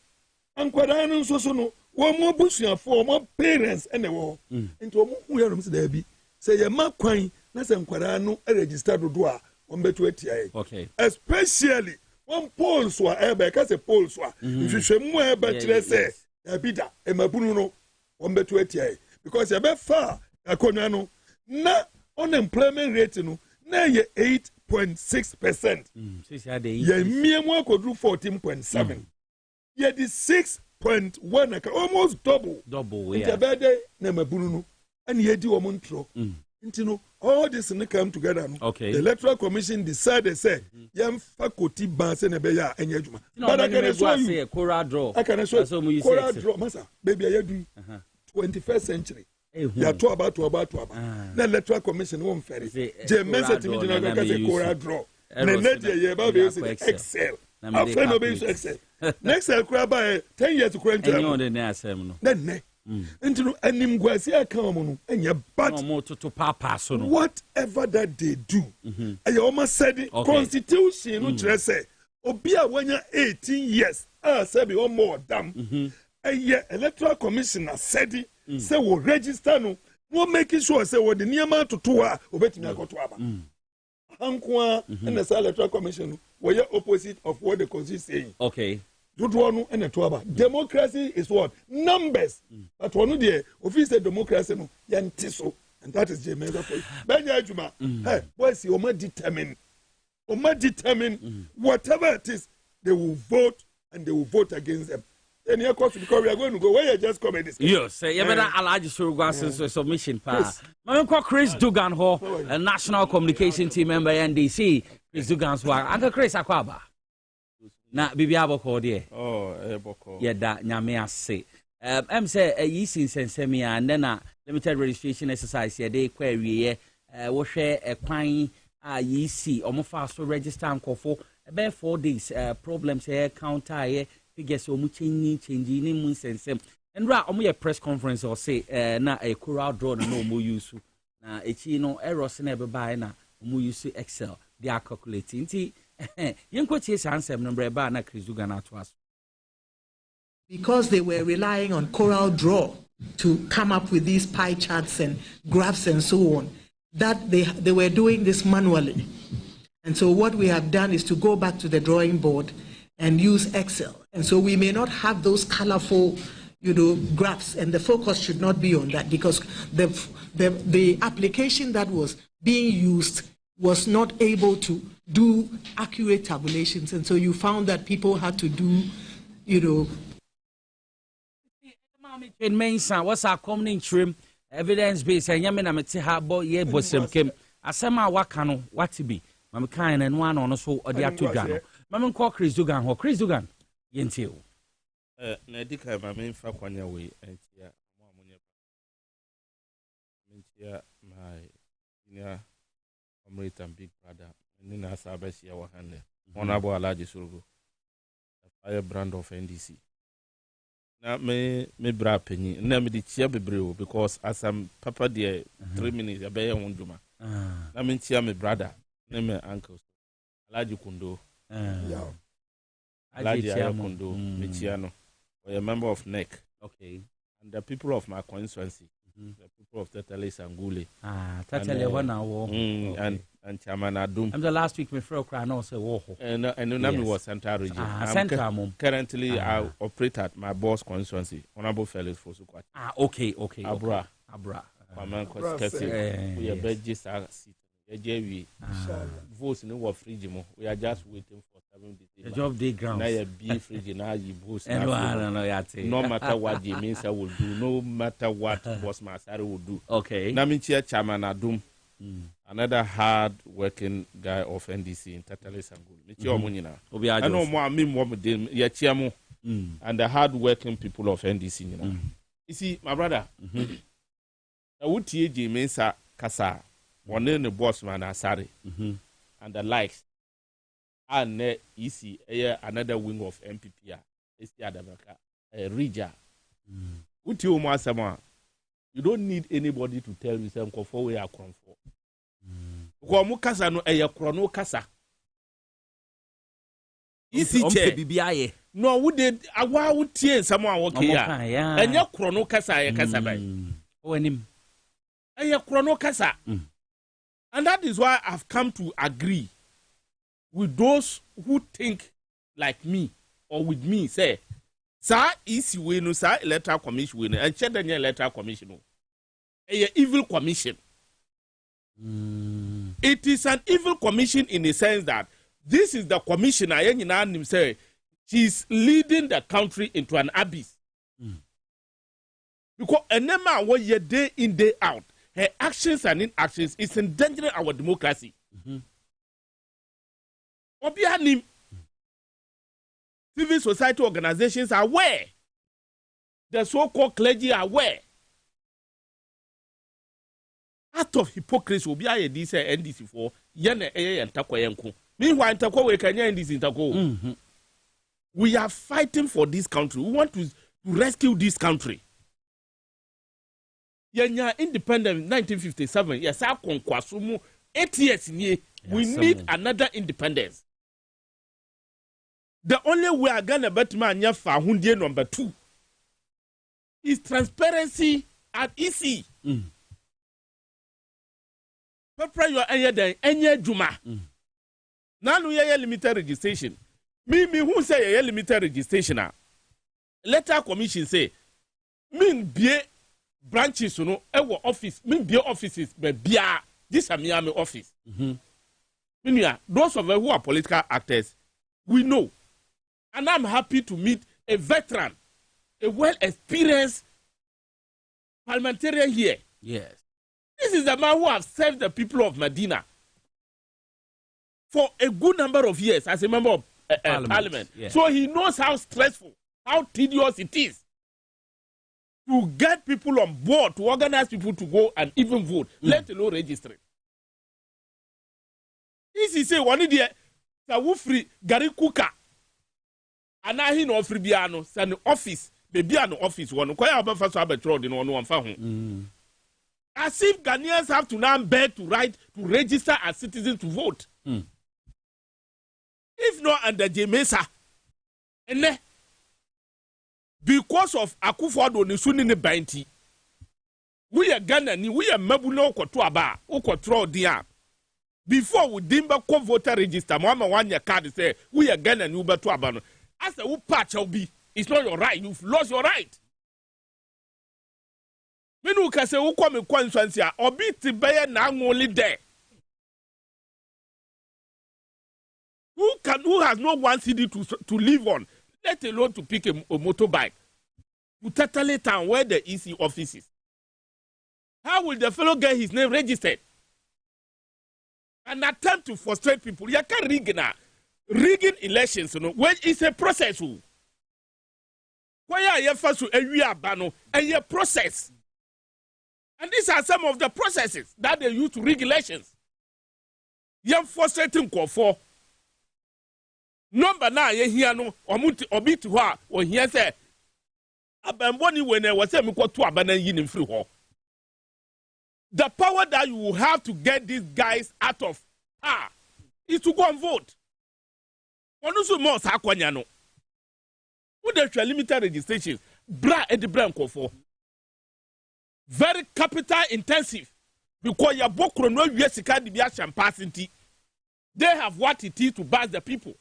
and Quadano Sosono, one more bush for more parents and the war. Into a more there be. Say a mark coin, Nasan Quadano, a registered doa, on Betuetia. Okay. Especially one polls were ebe ka se polls wa nhwehwɛ mu ebe kyerɛ sɛ abida emabunu no wɔn betu atia because ebe fa akonwa no na unemployment rate no na ye 8.6%. Ye miemu akodru 14.7. Ye di 6.1 almost double. Intabede na mabunu no and ye di wɔn ntro. Nti no all this no come together no. Okay. The Electoral Commission decided say yam faculty ban se na be ya enya adwuma. But I can show you Cora draw. I can show you Cora draw masa baby ayadu 21st century. Ya to about. Na Electoral Commission won ferry. Je mense timi jina ka say Cora draw. Na net ye ba be use Excel. After no be use Excel. Next Excel by 10 years to current. Enyo de na asem no. Ne. Nti no anim gwasi aka mo no enya but no to papa so no. Whatever that they do. I almost said it, constitution no kire say obi a wanya 18 years say be one more dam. Electoral Commission said it say we register no making sure say we the niema toto a obetimi akoto aba. Hankwa and the Electoral Commission we are opposite of what the constitution is saying. Okay. Democracy is what? Numbers. But one of the official democracy no yantiso, and that is Jamaica for you. Benya Juma, hey, boys, you must determine whatever it is, they will vote and they will vote against them. And of course, because we are going to go where you just come and discuss. Yes, you better allow submission. Chris Dugan, a national communication team member, NDC. Chris Dugan's work. Uncle Chris Akwaba. Na bibi aboko de boko ye da nyame ase say yi sinsensem ya and then limited registration exercise ye dey kwa wiye wo hwe kwan a yi si omofa so register nkofo be 4 days problems here counter ye figures omu change ni mu sensem ndra omo ye press conference or say na a coral draw no omo use na echi no errors na be buy na omo use Excel they are calculating because they were relying on Coral Draw to come up with these pie charts and graphs and so on, that they were doing this manually. And so what we have done is to go back to the drawing board and use Excel. And so we may not have those colorful, graphs, and the focus should not be on that because the application that was being used was not able to do accurate tabulations, and so you found that people had to do, in main sound, what's our common trim, evidence based, and Yaminamati Habo, ye bosom came. Asama Wakano, what to be, Mamma Kine and one on us or the Atugano. Mamma call Chris Dugan or Chris Dugan, Yentil. Nedika, my main Faquania way, and here, my comrade and big brother. Nina Sabesi our hand. Honorable Alaji Surgo, a firebrand of NDC. Now me bra penny, name the chia bebreo because as I'm papa dear 3 minutes, I bear one juma. I mean chia me brother, name me uncle. Alaji Kundo. Alaji Kundo, Michiano, or a member of NEC. Okay. And the people of my constituency, the people of Tetele Sangule. Tetele 1 hour. And Chairman Adum. I'm the last week, my friend Crown also war. And Nami was Central Region. Currently, I operate at my boss constituency, Honorable Felix Fosukwat. Okay. Abra. Yes. We are bedges are seated. Votes in our fridge. We are just waiting for 7 days. The job day ground. Now you be fridge now you vote. No matter what the minister will do, no matter what Boss Masari will do. Okay. Nami Chairman Adum. Another hard-working guy of NDC in Tatale Sangul. I know more than Yachiamo and the hard-working people of NDC. You see, my brother, I would TJ Mensa Kasa, one in the boss man Asari, and the likes. And you see, another wing of MPP, it's the Adamaka, a Rija. Would you, Masama? You don't need anybody to tell you something for where I come from. Mukasa no chrono kasa. Isi che. No, we did awa would tie someone okay ya. And your chrono kasa ya kasa by. When him. And your chrono kasa. And that is why I've come to agree with those who think like me or with me say, sir, is we no sir electoral commission we no, and check the electoral commission no. A evil commission. It is an evil commission in the sense that this is the commissioner, say, she's leading the country into an abyss. Because a number what you day in, day out, her actions and inactions is endangering our democracy. Obianim, civil society organizations are aware. The so-called clergy are aware. Out of hypocrisy, Obiaye this NDC for yene and takwayenku. Meanwhile, takwa kanya NDC tako. We are fighting for this country. We want to rescue this country. Yenya independent 1957. Yes, I conquasumu 8 years in we need another independence. The only way I gonna bet man yafa hundie number 2 is transparency at EC. Pepper your enye juma. Now we have limited registration. Me who say limited registration Electoral Commission say mean be branches no ewo office mean be offices be bia this a Miami office. Meaning those of us who are political actors we know, and I'm happy to meet a veteran, a well-experienced parliamentarian here. Yes. This is the man who has served the people of Medina for a good number of years as a member of parliament. Yeah. So he knows how stressful, how tedious it is to get people on board, to organize people to go and even vote, let alone register. This is a one idea. Sawufri Gary Kuka. Anahi no free biano, send office, baby an office one. Quite about first arbitral in one found. As if Ghanaians have to now beg to register as citizens to vote. If not under Jemesa, and because of Akufo-Addo ni suni ni bainti, we are Ghana ni we are mabuno kotuaba o control dia. Before we dimba ko voter register, mama wanya card say we are Ghana ni uba tuaba no. As a patch will be, it's not your right. You've lost your right. Menu ka se wo kwame kwansansi a obi ti beye na only there. Who has no one city to live on, let alone to pick a motorbike to Tatale town where the EC office is? How will the fellow get his name registered? An attempt to frustrate people. You can't rigging elections, you know, when it's a process. Why are you first to a process? And these are some of the processes that they use to rig elections. You're frustrating for. Number 9, here no, obi to her, or here say, Abamboni when I was saying, to abandon yin free hall. The power that you will have to get these guys out of power is to go and vote. Onusu mo sakwanyano. Who the limited registration? Bra edi branco for. Very capital intensive. Because your book no yesika di bia champagne. They have what it is to buzz the people.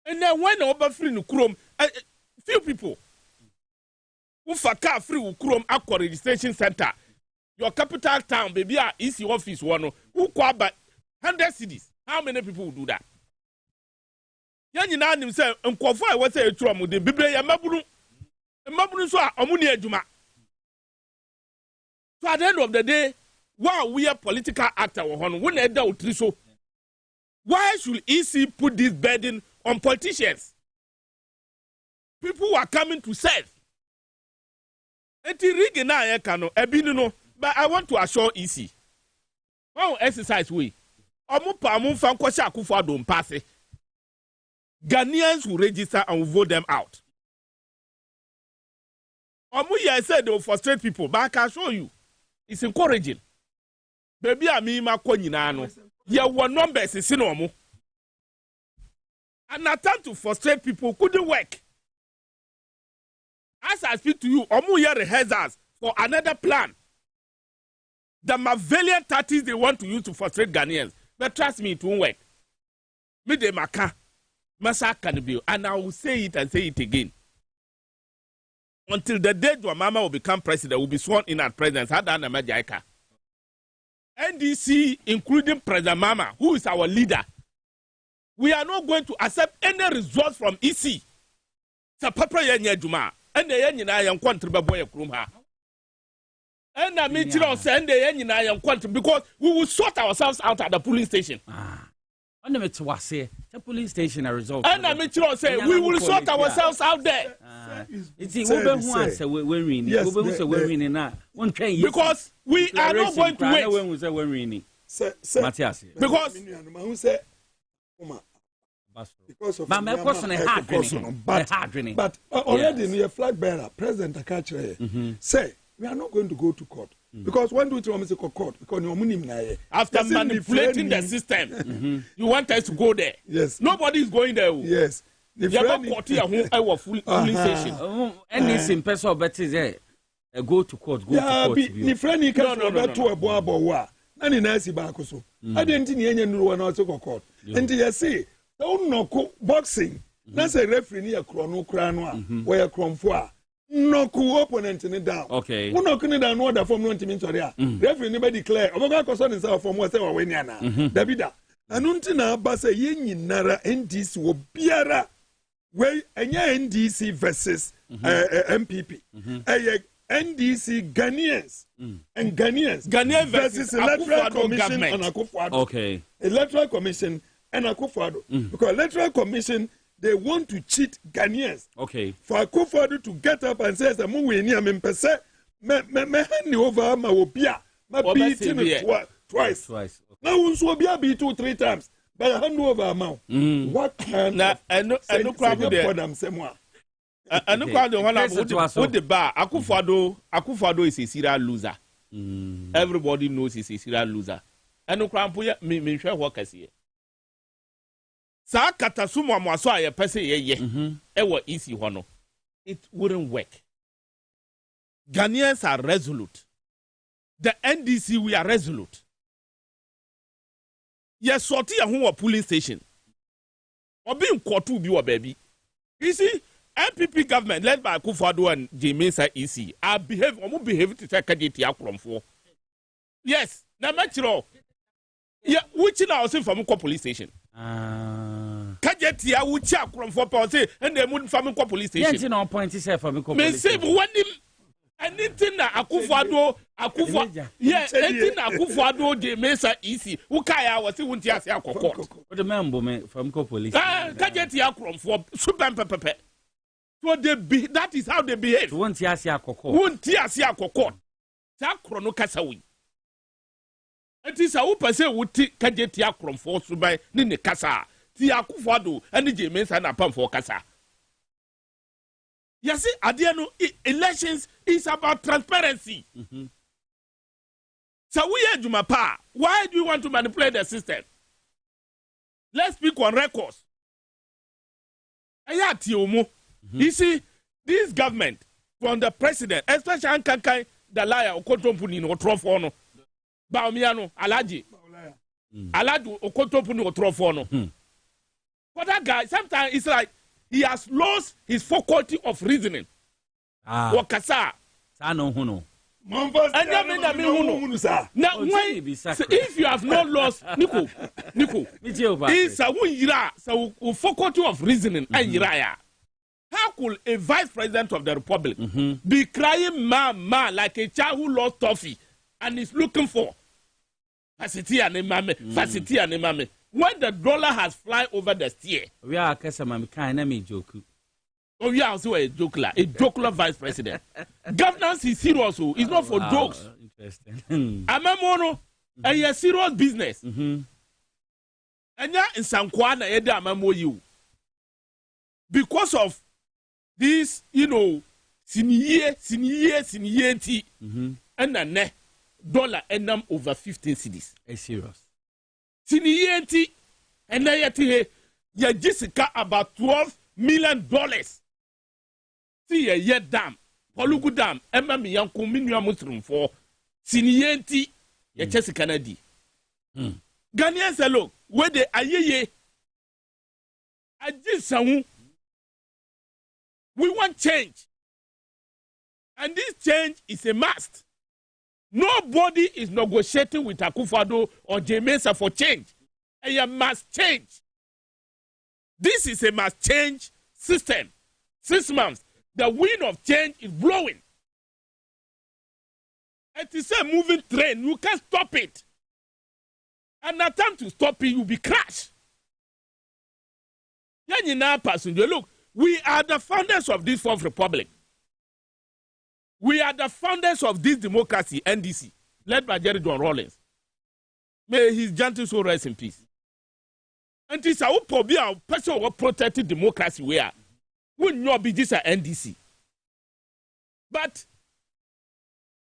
And then when over free no chrome, few people who faka free chrome aqua registration center, your capital town, baby, is your office one who quite 100 cities. How many people will do that? Yanni Nan himself, and Quafa was a trum with the Biblia Mabunu, and Mabunu saw Amunia Juma. So at the end of the day, while we are political actors, we doubt so. Why should EC put this burden on politicians? People who are coming to serve. But I want to assure EC. One exercise we. Ghanaians will register and will vote them out. I said they will frustrate people, but I can show you. It's encouraging. Baby, I mean, my no. Your one numbers is normal. An attempt to frustrate people couldn't work. As I speak to you, Omuya rehearsals for another plan. The Machiavellian tactics they want to use to frustrate Ghanaians. But trust me, it won't work. Me de maka. Masa can be, and I will say it and say it again. Until the day Dwamama will become president, will be sworn in as president. NDC, including President Mama, who is our leader, we are not going to accept any results from EC. Sa papa yenye juma, and the yenye na yang kwantri baboye krumha. And I mean, send the yenye na yang kwantri because we will sort ourselves out at the police station. And the police station a result. And I mean, say we will sort ourselves out there. It's because we are not going to wait. Matthias. Because of but already near flag bearer, President Akache say we are not going to go to court. Because when do we want to court? Because after manipulating the system, you want us to go there. Yes. Nobody is going there. Yes. You have a court here who full police station. Any simple so better there. Go to court. Go to court. Ni friend can no to a boa. Nani nasi bakoso. I didn't need any new one to court. And you say, don't know boxing. That's a referee near Chrono Cranoa, where Cromfoa. No coup opponent in it down. Okay. Who not going down order from 20 minutes or there. Referee never declare. Oboga concern himself from what they were winning. Davida. Anuntina Bassa Yin Nara NDC will biara way NDC versus MPP. NDC Ghanaians and Ghanaians versus Electoral Commission and Akufo-Addo. Okay. Electoral Commission and Akufo-Addo. Because Electoral Commission they want to cheat Ghanaians. Okay. For Akufo-Addo to get up and say, "I'm winning. I'm in percent. Me hand over my obia. My beating it twice. Now we will be beat 2-3 times. But I hand over amount. What kind of? I know crowd there. I know crowd one with the bar. Akufo-Addo is a serial loser. Everybody knows he's a serial loser. I know crowd me sure what can see. Sa katasumu amwaso aye pese ye ewo easy hono it wouldn't work. Ghanaians are resolute. The NDC we are resolute. Yes, sorti ya ho polling station. Obi nkotu bi wo baby. You see MPP government led by Akufo-Addo and Maase EC are behave to say kadeti akromfo. Yes, na metro. Yeah, which now also from police station. Kajetia which akromfo pa say and they would from police station. Yes, no point is from police station. Me say when him anything na Akufo-Addo yeah, anything na Akufo-Addo Maase EC who kaya was won't ya say akokot. What the member me from police. Kajetia akromfo super pepe. So they that is how they behave. Won't ya say akokot. Won't ya say akokot. Sa krono kasa wi. It is a person who kajeti akromfo subai ni ne kasa. Ti Akufo-Addo and Maase na pam for kasa. You see, at the end, elections is about transparency. So we are Jumapa. Why do you want to manipulate the system? Let's speak on records. You see, this government from the president, especially Ankankai, the liar, Okotompuni, or Trofono, Baumiano, Alaji, Aladu, Okotompuni, or Trofono. For that guy, sometimes it's like he has lost his faculty of reasoning. Wakasa. Sano huno. Now, if you have not lost, Nico, it's a win, so faculty of reasoning, and how could a vice president of the republic be crying ma like a child who lost toffee and is looking for facility and imame? When the dollar has fly over the steer, we are kind of joke. Oh, we are also a joker vice president. Governance is serious, it's not for jokes. Interesting. Amamono, and a serious business. And ya in Sankwana, Eda Amamo you. Because of this, senior, and a net dollar and them over 15 cities. A serious. Senior, and then ya Jessica about $12 million. See a year dam, Polugu dam, Emma Miyanko, Minua Muslim for senior, ya Jessica Nadi. Ghanaians, look, where they are ye We want change. And this change is a must. Nobody is negotiating with Akufo-Addo or Maase for change. And you must change. This is a must change system. 6 months. The wind of change is blowing. It is a moving train. You can't stop it. And attempt to stop it, you'll be crushed. Look, we are the founders of this Fourth Republic. We are the founders of this democracy, NDC, led by Jerry John Rawlings. May his gentle soul rest in peace. And this is our person who protected democracy. We will not be this NDC. But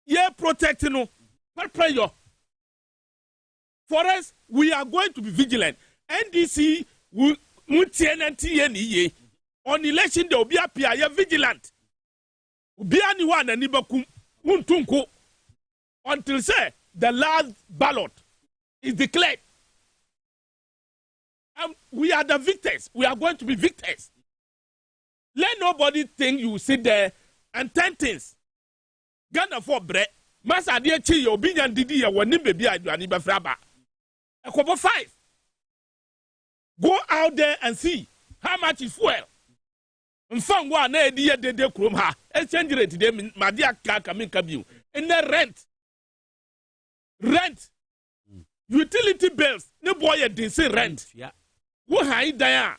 yeah, protecting no, but prayer. For us, we are going to be vigilant. NDC will on election day will be vigilant. Until say the last ballot is declared. And we are the victors. We are going to be victors. Let nobody think you sit there and 10 things. Ghana for bread. Masa dear chi your binyan didi ya wani baby adwani bafraba. Akobo 5. Go out there and see how much is fuel. Mfang wa na ediye dede krom ha. Exchange rate de madia kaka min kabiu. And the rent. Utility bills. Ne boy de say rent. Yeah. Wo ha idaya.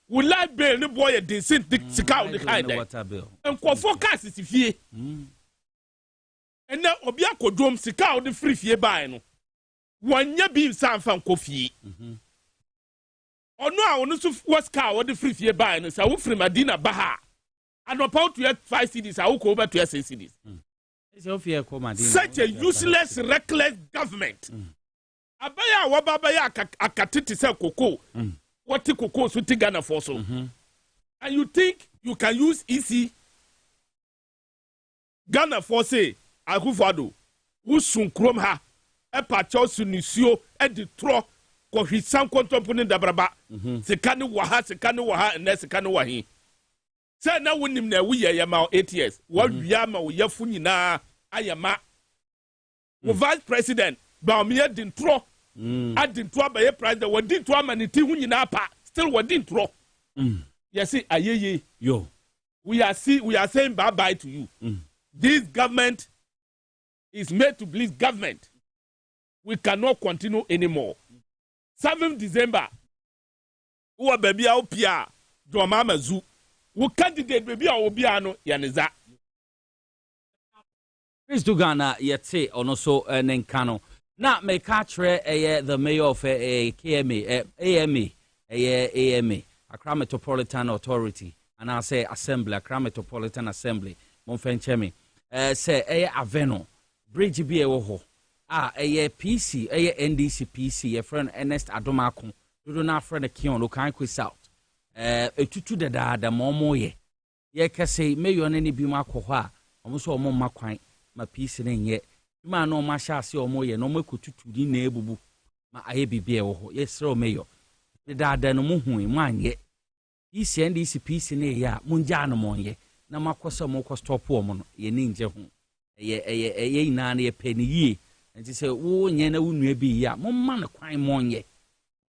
Wo light bill ne boy de say sika de kai de. And ko forecast is fie. And now obia kodom sika de free fie buy no. Wanya bi sanfa kofi. Ono a ono so was car the free fie buy no sa wo free Madina Baha. And about to 5 cities I will go over to 6 cities. Such a useless, reckless government. Abaya wababaya akatiti se koko. What koko so Ghana for so. And you think you can use EC Ghana for say Akufo-Addo who sun krom ha e pacho sunisio e de tro ko hwisan kontompone dabraba sekane waha and sekane wahi. Say na wonim na we ye ma 8 years. Wa wia ma wo yafu nyina ayama. Wo vice president ba me din tro. Adin tro ba ye president wo din tro ma ne ti hu nyina pa. Still wo din tro. You see ayeye yo. We are saying bye to you. This government is made to please government. We cannot continue anymore. 7th December. Uwa baby au pia do mama zu. Wo candidate baby a obiano yaneza. Chris Dugana yetse ono so nenkano. Na me katre the mayor of KMA AMA Accra Metropolitan Authority and I say Assembly Accra Metropolitan Assembly Monfenchemi say Aveno bridge bi ewo ho PC NDC PC your friend Ernest Adomako do na friend Kion lo kan kwi south etutu da momo ye kase mayor ne bi ma akọ ho a omo so omo makwan ma PC ne nye ma no ma sha ase omo ye no makotutu ni na ebubu ma aye bibia ewo ho ye sro mayor da no mu hu mu anye isi NDC PC ne ya munja no monye na makoso mo ko stop wo mo no ye ninje hu ye ina na ye peniyi nti se wo nye na wunua bi ya mo ma ne kwan monye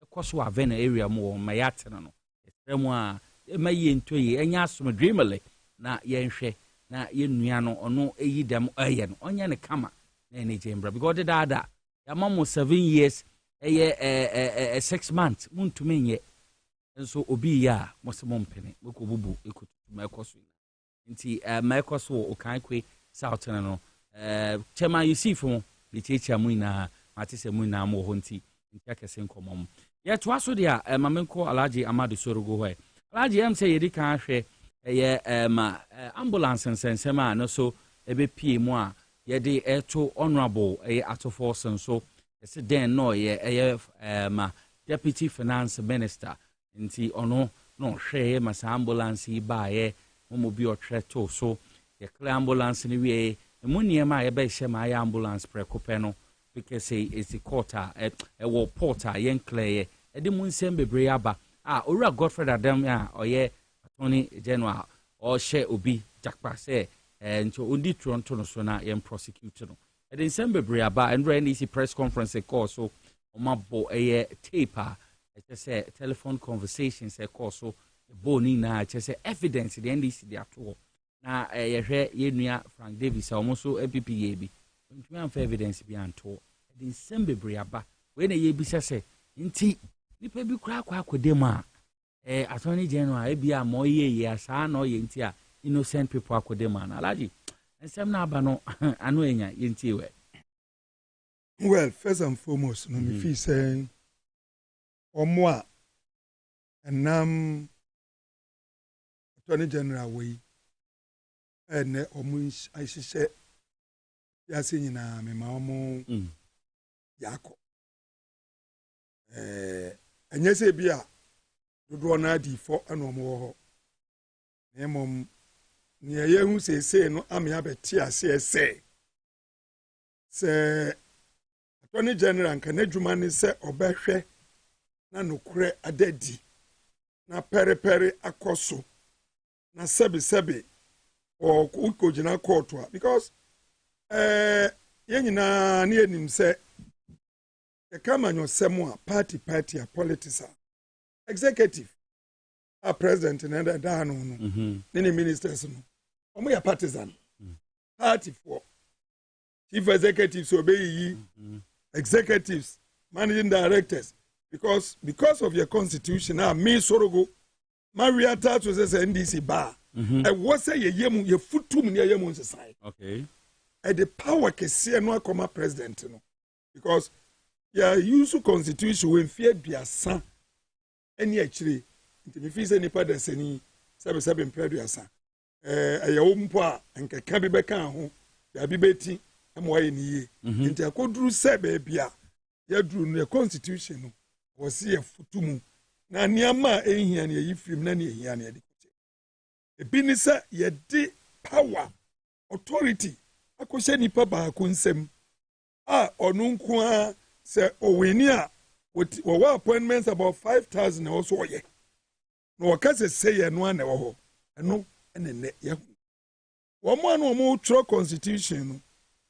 ekoso avena area mo ma ya tena no etremu a ma ye ntoye enya asom dreamle na ye nhwe na ye nua no ono eyi dem aye no onye ne kama na ne jembra because the dada ya mamo 7 years 6 months muntumi nye nso obi ya mosemo mpene beko bubu ekotu makoso nti makoso okankwe south no chema yusifo bichecha mu na matise mu na mo ho nti akese nkomom ye to aso dia mamenko Alhaji Amadu Sorogo ho Alhaji am say yedi kan hwe ambulance nsensema no so ebe pie mu a yedi eto honorable atofo so ese den no ye deputy finance minister nti ono no hwe masa ambulance ba ye mo bi otreto so ye clear ambulance ni we money ma ye be hye ma ya ambulance prekope no because it's a quarter wo porter yen clear e de mu nsem bebre aba ora Godfrey Adam oye attorney general or share obi jakpa say nto ondi Toronto no so na yem prosecute no e den sembebre aba and NDC press conference call so omabo tape I say telephone conversations call so boni na I say evidence the NDC they ato na yehwe yenua Frank Davis almost MPP bi ntumi am evidence bi anto e den sembebre aba we na ye bi say nti nipa bi kura akode ma attorney general e bia mo ye asa na o ye nti a innocent people akode ma na alaji ensem na aba no ano enya ye nti we. Well, first and foremost, no me feel saying omo enam attorney general we ene omo aisise ya se nyina me ma omo yako enye se bia dodo na di fo ana omo ho na mom ni yehu se no amia beti ase ese se attorney general kan adwuma ni se obehwe na nokure adadi na perepere akoso na sebi o ukojina court wa because yenyina ni enim se the Kamanyo Semua party a politics executive a president and da no many ministers no omo ya partisan party for chief executives obey executives managing directors because of your constitution me sorogo Maria Tato says NDC bar e was say ye futum ne yemu nsesai okay and the power kese no akoma president no because ya use constitution when fear biasa any actually nti me fi say nipa da sani sabe mpeduasa ayo mpo a nkeka bi beka ho ya bi beti amo aye niye nti akoduru sebe bia ya duru no constitution no was ye futumu na niama ehia ne yifrim na ne ehia ne adikote ebi ni say ye di power authority akose nipa ba ko nsem onu nko a say owenia with appointments about 5,000 also ye no wakase say ye no na wo eno ene ye wo mo anu mo tro constitution no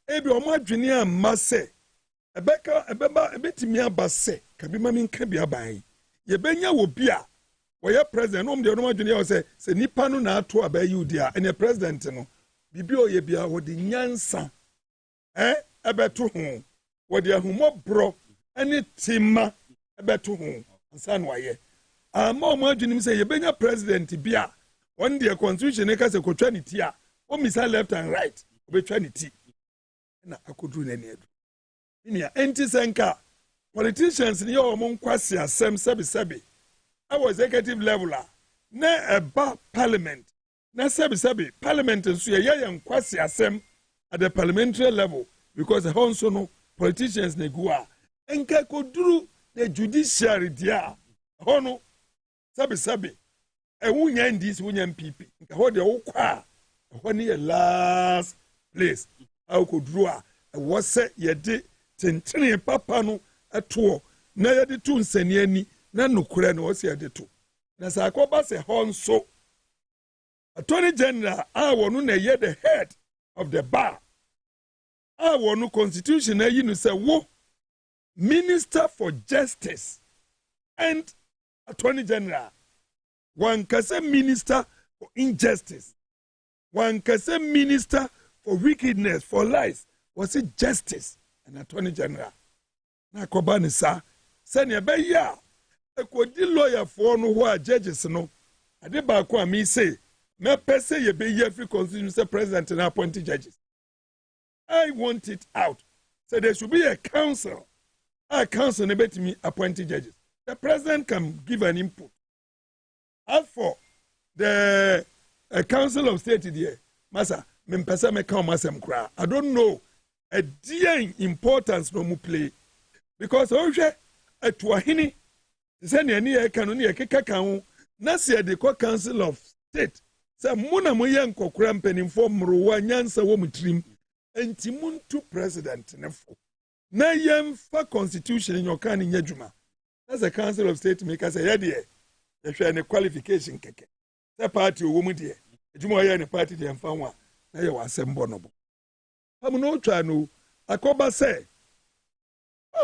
ebi o mo adwene amma se ebetimi aba se kabi ma min ka bi aban ye benya wo bia wo ye president no de no adwene ye se nipa no na ato abayi udi a ene president no bibi o ye bia wo de nyansa ebeto ho wo de ahumobro ene tima ebeto ho ansa no aye ama o mo adwene se ye benya president bia on the constitution e ka se kotwa ni ti a o misa left and right obetwa ni ti na akoduru na edu ni anti senka politicians ni yo mo nkwase asem sebi our executive level na eba parliament na sebi parliament nso ye nkwase asem at the parliamentary level because the honso no politicians ne gua enka koduru the judiciary dia hono sebi wunya ndisi wunya MPP nka ho de wokwa ho ne last place akoduru a wo se ye de tentene papa no eto na ye de tu nsani ani na nokure na wo se ye de to na sa akoba se honso attorney general wonu na ye the head of the bar wonu constitution na yi no say wo minister for justice and attorney general one can say minister for injustice one can say minister for wickedness for lies was it justice and attorney general na akoba ni sa sene be ya ekodi lawyer for no ho judges no ade ba ko am say me pese ye be ye free constitution say president na appoint judges I want it out so there should be a council ne betimi appoint judges the president can give an input as for the council of state there masa me pese me come asem kra I don't know a dear importance no mu play because ohwe atuahini se ne ani e kanu ne keka kan na se de council of state se muna mo ye nkokora mpanimfo mrowa nyansa wo mutrim enti muntu president nefo na yem fa constitution nyoka ne nyadwuma as a council of state make say ye de yɛhwɛ ne qualification kɛkɛ sɛ party owó mu deɛ adwuma ɔyɛ ne party deɛ mfa ho a na yɛ wɔ asɛm bɔ no bo pam no otwa no akɔba sɛ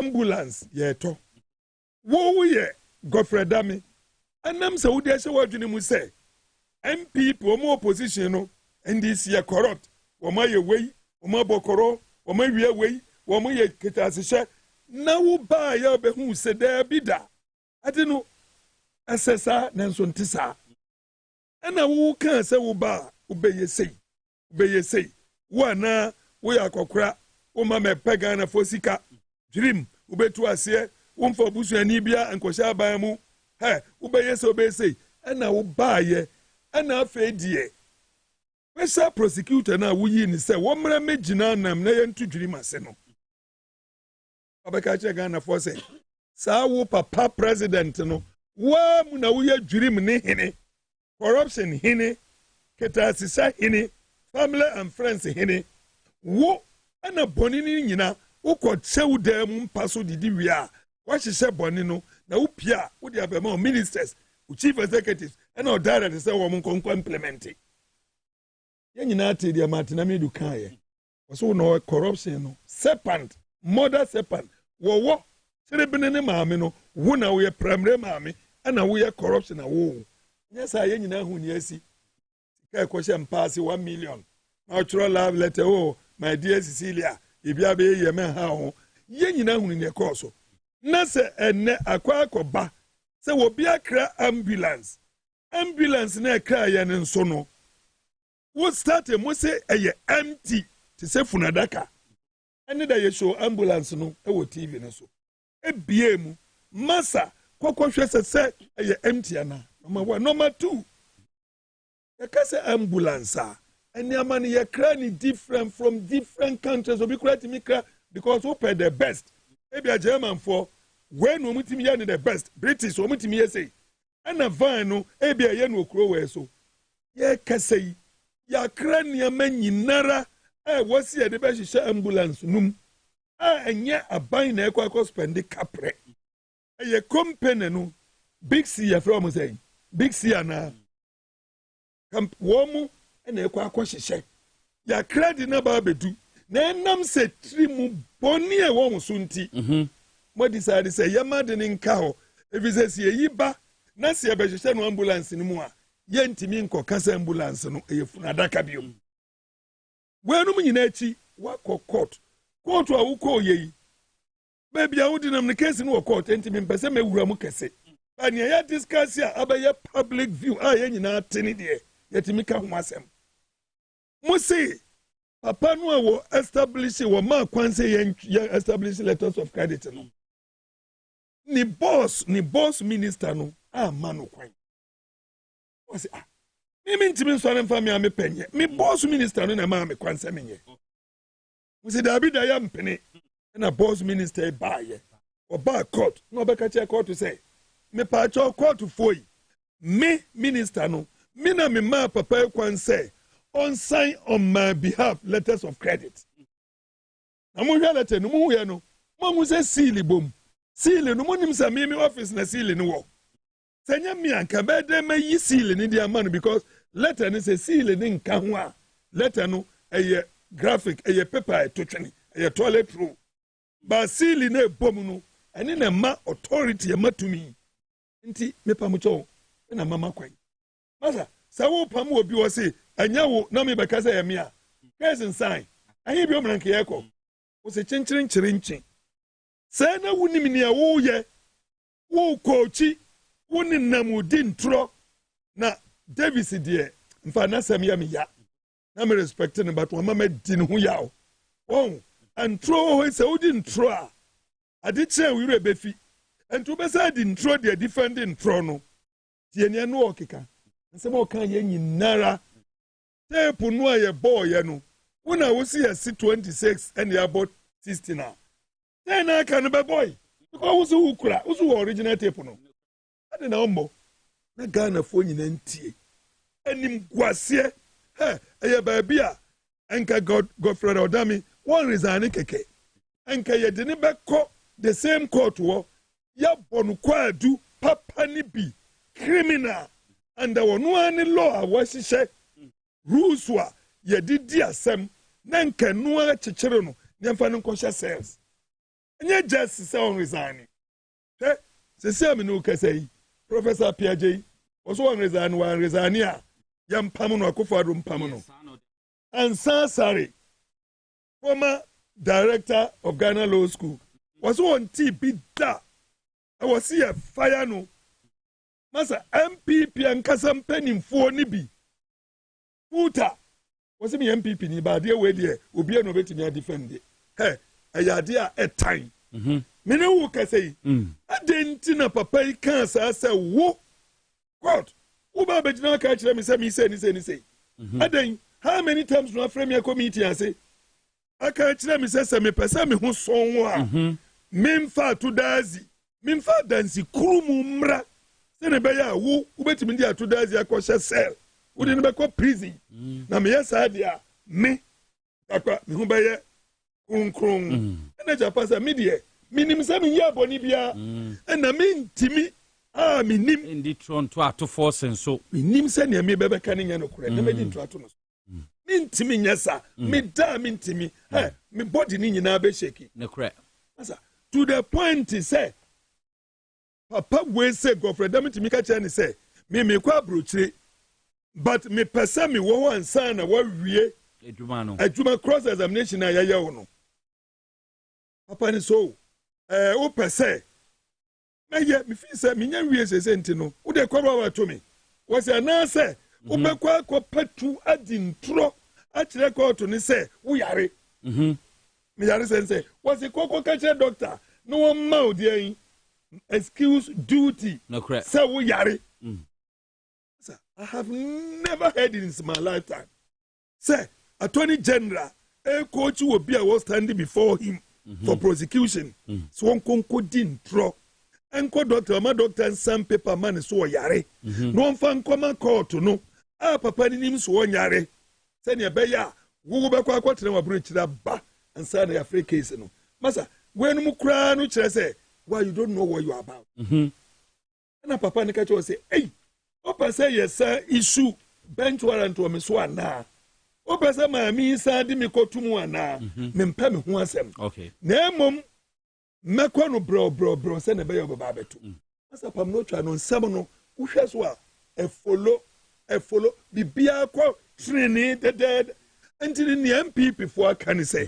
ambulance yɛtɔ wo yɛ Godfrey Dame anam sɛ wode ahyɛ w'adwene mu sɛ MPP wɔn opposition no NDC yɛ corrupt wɔn ayɛ wei wɔn abɔkɔrɔ wɔn awie wei wɔn yɛ kitasehyɛ na wo baa yɛ ɔbɛhu sɛ daabi da ade no ɛsɛ saa nanso nte saa ɛna wo kaa sɛ wo baa wobɛyɛ sei wo anaa woyɛ akɔkora wo ma mɛpɛ Ghanafoɔ sika dwirim wobɛtu aseɛ womfa obusuani bia nkɔhyɛ aban mu wobɛyɛ sɛ wobɛyɛ sei ɛna wo baayɛ ɛna afei deɛ special prosecutor na woyi ni sɛ wɔmmrɛ mɛgyina nam na yɛnto dwirim ase no ɔbɛka kyerɛ Ghanafoɔ sɛ saa wo papa president no waa mu na woyɛ dwirim ne hene corruption hene ketasisa hene family and friends hene wo ɛna bɔne no nyina wokɔkyɛ wo daa mu mpa so didi wie a wahyehyɛ bɔne no na wopia a wode abɛma wo ministers wo chief executives ɛna ɔdirect sɛ wɔ mo nkɔnkɔ implement yɛn nyinaa te deɛ matena medu kaeɛ ɔso wo na ɔwɔ corruption no serpent mother serpent wɔwɔ serebene ne maame no wo na woyɛ primary maame ɛna woyɛ corruption a wo nyɛ saa yɛn nyinaa hu ni asi sika ɛkɔhyɛ mpaase 1 million na ɔtwerɛ love letter my dear Cecilia ebi abɛyɛ yɛ mɛ ha ho yɛn nyinaa hu ni ɛkɔɔ so na sɛ ɛnɛ akɔba sɛ wɔbi akra ambulance na ɛkra yɛ ne nso no wo start mo sɛ ɛyɛ empty te sɛ funadaka ɛne da yɛ show ambulance no ɛwɔ TV no so ebie mu masa kɔkɔhwɛ sɛ ɛyɛ empty ana number 1 number 2 yɛka sɛ ambulance a ɛnneɛma no yɛkra ni different from different countries obi kura timi kra because we pay the best ebi a German for when we timi yɛ the best British we timi yɛ say ɛna van no ebi a yɛ no okuro wɔ so yɛkasa yi yɛkra nneɛma nyinara wɔsi yɛde bɛhyehyɛ ambulance num ɛnyɛ aban na ɛkɔ spend kapre ɛyɛ company no big C yɛfrɛ wɔn sɛ big C ana wɔn mu ɛna ɛkɔ akɔhyehyɛ yɛkra di na ba abɛdu na ɛnam sɛ tiri mu bɔnni a wɔn so nti mo decide sɛ yɛma de ne nka hɔ efi sɛ si eyi ba na sɛ yɛbɛhyehyɛ no ambulance no mu a yɛntimi nkɔ kasa ambulance no ɛyɛ funadaka biom wɔnum nyinaa akyi wakɔ court a wokɔ yɛ yi baabi a wodi nam ne case no wɔ court ntimi mpɛ sɛ mɛwura mu kɛse ba nea yɛ discuss a abɛyɛ public view a yɛn nyinaa te ne deɛ yɛtimi ka ho asɛm mo se papa no a wɔ establish wɔ ma kwan sɛ yɛn establish letters of credit no ni boss minister no ama no kwan wɔsi mimi ntimi nsɔre mfa me ame pɛnyɛ me boss minister no na ma me kwan sɛ menyɛ wɔsi dabi da ya mpene na boss minister baayɛ ɔba court na ɔbɛka kyerɛ court sɛ me paatɔ court foi me minister no me na me ma papa kwan sɛ on sign on my behalf letters of credit na mo hwɛ letter no mo hu yɛ no mo sɛ seal bom seal no mo nim sɛ me office na seal no wɔ sɛ nya me anka bɛdɛ ma yi seal ni dia man because letter no sɛ seal ni nka ho a letter no ɛyɛ graphic ɛyɛ paper to twene ɛyɛ toilet roll ba seal na ebom no ɛne na ma authority ma tumi nti me pa mo kyɛw na mama kwan masa sɛ wo pam obi wɔ se anya wo na me bɛka sɛ yɛ me a case sign ahi bi omranke yɛ kɔ wo se kyenkyerenkyerenkyen sɛ na wonim nea wo yɛ wo kochi wo ne nam odi ntro na Davis deɛ mfa na sɛm yɛ me ya na me respect ne but wo mama di ne ho yaw wɔn antro ho sɛ wodi ntro a ade kyerɛ wo yere befi nto bɛsɛ di ntro deɛ defending ntro no tie ne no okeka nsɛm ɔka yɛ nyinara tape no a yɛ bɔɔyɛ no wona wo si yɛ 26 ɛne abɔ 60 na then na aka no bɛbɔy because wo kura wo original tape no ade na ɔmmɔ na Ghana fo nyina ntie anim guaseɛ ɛyɛ baabi a enka Godfrey Odami won resign keke enka yɛde ne bɛkɔ the same court wɔ ya bɔ no kwadu papa ni bi criminal under one law was she rules were ye did dear Sam Nanka no chicherono nyamfa conscious cells and yet just sound resigning se se me no kasai Professor Piaget was one resignia yam pamuno akofado mpamuno and sorry former director of Ghana Law School was one TB da I was here fire no Masa MPP and Kasam Penimfo ni bi Futa was me MPP ni ba de we de obi no betimi defend hey ayade a time me ne wo kasai adenti na papa yi kan sa wo God wo ba be jina ka kire me say ni say aden how many times no frame your committee and say aka kire me say me pesa me ho son wo a memfa to dazi memfa dansi kurumu mra se ne be ya wo betimi dia to dazi akoshe cell wo de ne be ko prison na me yes adia me akwa me ho be ye krunkrum na japa sa media minim se me ya boni bia na me ntimi minim indi tronto ato force nso minim se ne me bebe kan nya no kure na me di tronto no me ntimi nyasa me da me ntimi me body ni nyina be shake ne kure asa to the point say papa we say Godfrey da me ntimi ka che ne say me kwa brochire but me pesa me wo ansa na wa wie adwuma cross examination na ya wo no papa ni so o pese me fi say me nya wie se enti no wo de kwa wa to me wo say na say wo be kwa patu adi ntro a kire court ni say wo yare me yare say wo say kokko ka kire doctor no one ma odi excuse duty no correct say wo yare I have never heard it in my lifetime. Say, Attorney General, a coach will be standing before him for prosecution. So one couldn't draw. And doctor, my doctor and some paper man so yare. No one fan come court to know. Papa name so yare. Send your beya, who back what never breach that ba and sign a free case. No, Massa, when Mukra no say, why you don't know what you are about. And a papa Nikacho will say, hey. Opa say yes sir issue bench warrant to me so ana opa say ma mi sa di me kotumu ana me mpa me ho asem okay na mom mekọ no bro say na be yo baba betu asa pam no twa no nsam no wo hwe so a e follow bibia kwa training the dead until the MPP for can say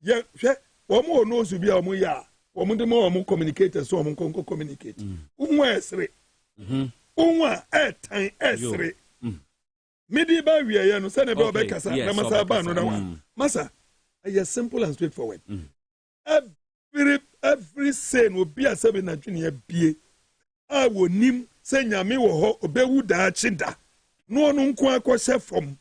yeah hwe wo mo no so bia wo ya wo mo de mo communicate so wo mo communicate wo esre Unwa time esre. Midi ba wiye ya no se ne be obekasa na masa ba no na wa. Masa, is simple and straightforward. Every sin will be a 7 na junior bie. A wo nim se nyame wo ho obewu da chida. No no nko akose fom.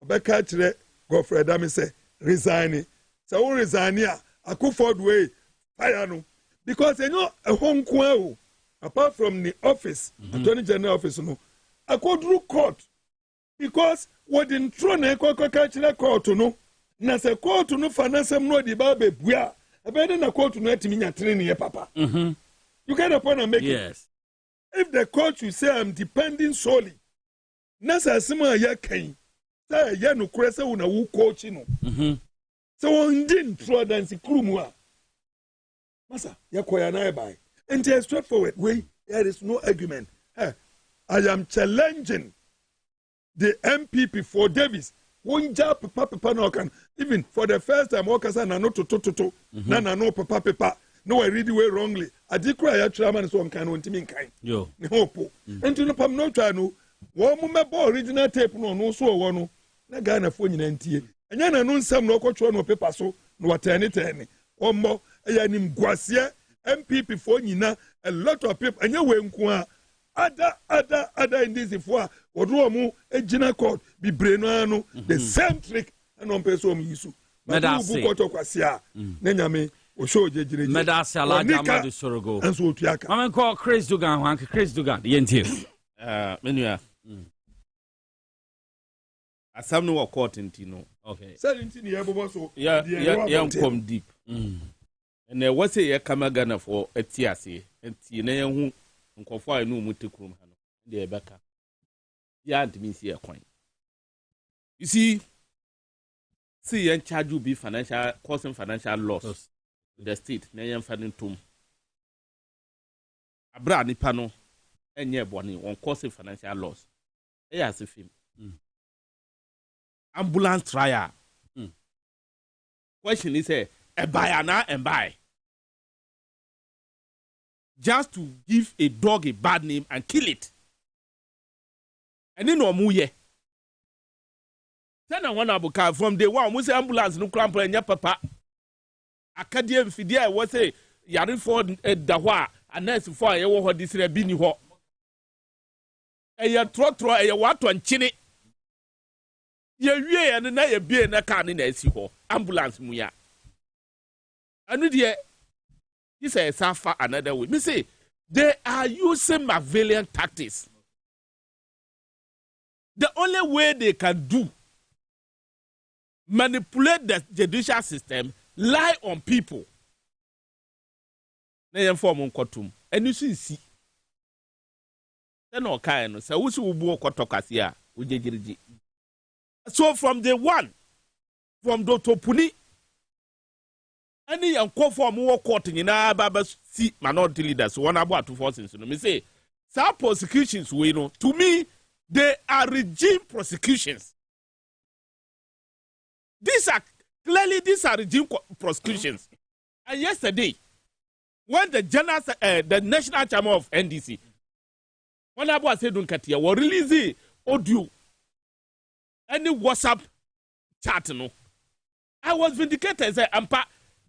Obeka kire Godfrey Dame say resign. So wo resign a Akufo way fire no because enyo ehon nko a apart from the office, Attorney General office, no, I go through court because what in Trone court no, na se court no finance no di babe buya. I better na court no eti minya training papa. You get the point I'm making. Yes. If the court you say I'm depending solely, na sa sima ya kan, sa ya no krese una wu coach no. So on din tro dance krumu a. Masa ya koya na buy. And it's straightforward way, there is no argument. I am challenging the MPP for Davis. One job, papa, no can even for the first time. Okasa na no to na no papa. No, I read the way wrongly. I did cry at Traman so kind of intimate kind. Yo, hope. And to the pam no try no. One moment original tape no so one. Na Ghana phone in NTA. And yana no some no control no paper so no attorney. One more. Ayanim Guasia. MPP for nyina a lot of people anya we nko other in this for odro mu ejina court bi breno anu the same trick and on person yisu medase bu ko kwase na nyame o show jejire medase alaja madu sorogo anso otuaka mamen call Chris Dugan yentie menua asam no court ntino okay say ntini ye bobo so yeah come deep and there was a Kamagana for a tiasi and Tina who nkofo a no muti krum ha no de ebeka ya ntimi si ekwan you see yen charge you be financial causing financial loss to the state na yen fa ntum abra nipa no enye boni on causing financial loss e ya se film ambulance trial question is a buy na and buy just to give a dog a bad name and kill it. And then no muye. Tell one abuka from day one, we say ambulance no cramp and your papa. Acadian Fidia was say Yari for Dawa and nurse for a war this rebini ho. A ya trotro a wato and chine. Ye and na ye be na can in a ho ambulance muya. And dear. He says, suffer another way. Me say, they are using Machiavellian tactics. The only way they can do manipulate the judicial system lie on people. Na yen form nkotum. And you see. Then okay no. So wusu ubu okotokasi a ujejiriji. So from the one, from Dr. Puni, any unconform war court in Baba see minority leaders one about two forces. Me say, some prosecutions we know to me they are regime prosecutions. These are regime prosecutions. And yesterday, when the National Chairman of NDC, when Abu said Katia will release audio, any WhatsApp chat, no, I was vindicated. Say,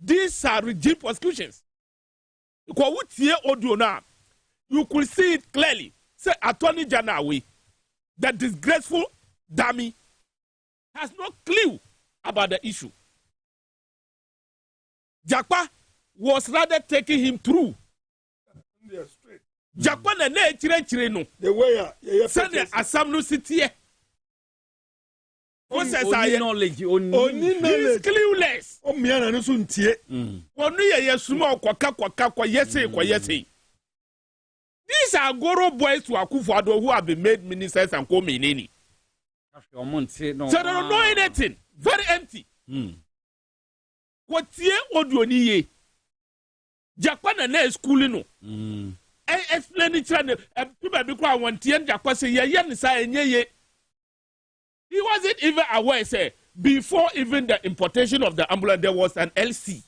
these are regime prosecutions. Because what here audio now, you could see it clearly. Say Attorney General, the disgraceful dummy, has no clue about the issue. Jakpa was rather taking him through. Jakpa na chire no. The way send the assembly city. Only knowledge, only knowledge. Clueless. Omiana no suntie. Onu ye small kwaka yesi. These are Goro boys to Akufo-Addo who have been made ministers and co-menini. So they don't know anything. Very empty. Kwatie audio ni ye. Jakpa na school no. Explain it channel. People be kwa wantie Jakpa say ye ni sa enye ye. He wasn't even aware, say, before even the importation of the ambulance, there was an LC.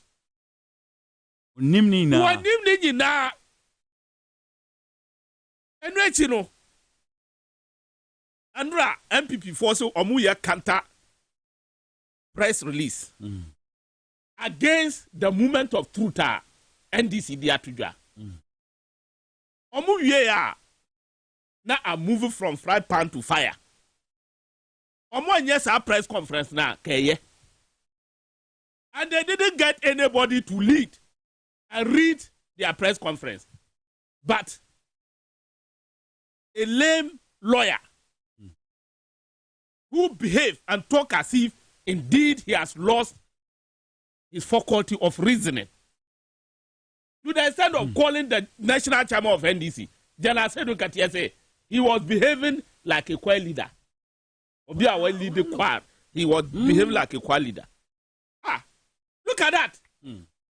Nimni na. And you know, Andra MPP force Omuya Kanta press release against the movement of truth NDC Diatuja. Omuya now are moving from fry pan to fire. Yes, our press conference now, and they didn't get anybody to lead and read their press conference, but a lame lawyer who behaved and talk as if indeed he has lost his faculty of reasoning, to the extent of calling the national chairman of NDC, General Sedu Katia, say he was behaving like a choir leader. He was behaving like a choir leader. Look at that.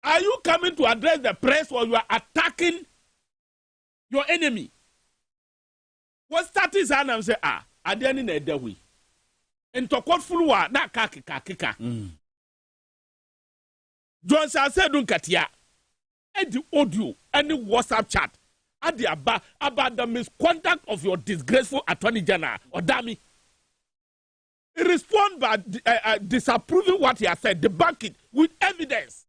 Are you coming to address the press or you are attacking your enemy? What started and say, I didn't know that way. And to quote Fulwa, na kaka. Johnson said, don't katia. And the audio and the WhatsApp chat about the misconduct of your disgraceful Attorney General or dummy. He respond by disapproving what he has said, debunk it with evidence.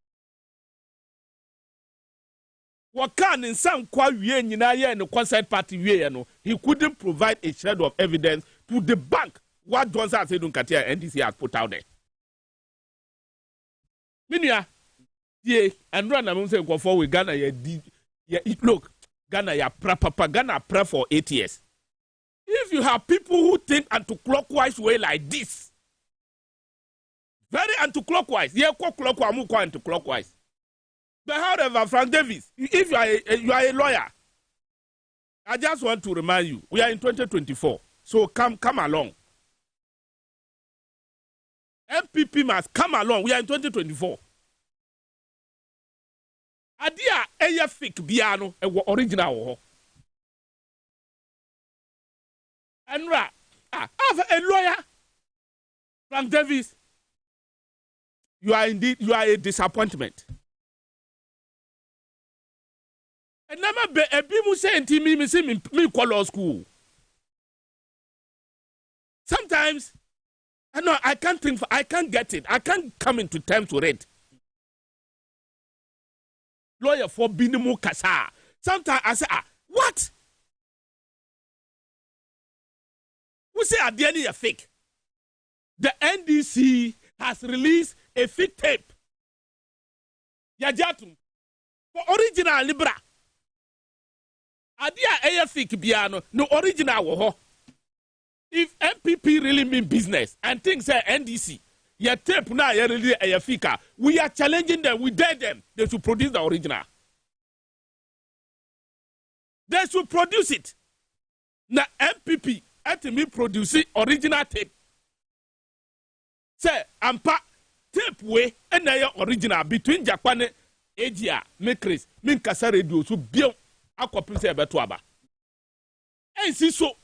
What can in some in the concert party he couldn't provide a shred of evidence to debunk what Johnson said on Katia and NDC has put out there. Minya, and run among say go forward Ghana look, Ghana papa Ghana pray for 8 years. If you have people who think anti-clockwise way like this, very anti-clockwise, anti-clockwise. But however, Frank Davis, if you are a lawyer, I just want to remind you, we are in 2024, so come along. MPP must come along. We are in 2024. Adia eya fake biano e original wo. Enra, have a lawyer, Frank Davis. You are a disappointment. And never be a bimu say to me call law school. Sometimes I can't get it. I can't come into terms with it. Lawyer for binimu kasa. Sometimes I say, what? Who say at the end of fake? The NDC has released a fake tape. Yajatum for original libra. Adia a fake piano, no original wo. If MPP really mean business and things say NDC, your tape now really a fika. We are challenging them. We dare them. They should produce the original. They should produce it. Now MPP at me produce original tape. Say ampa tape way and now original between Japan Asia Mekris Minkasa radio so bien akopim say beto aba. And see so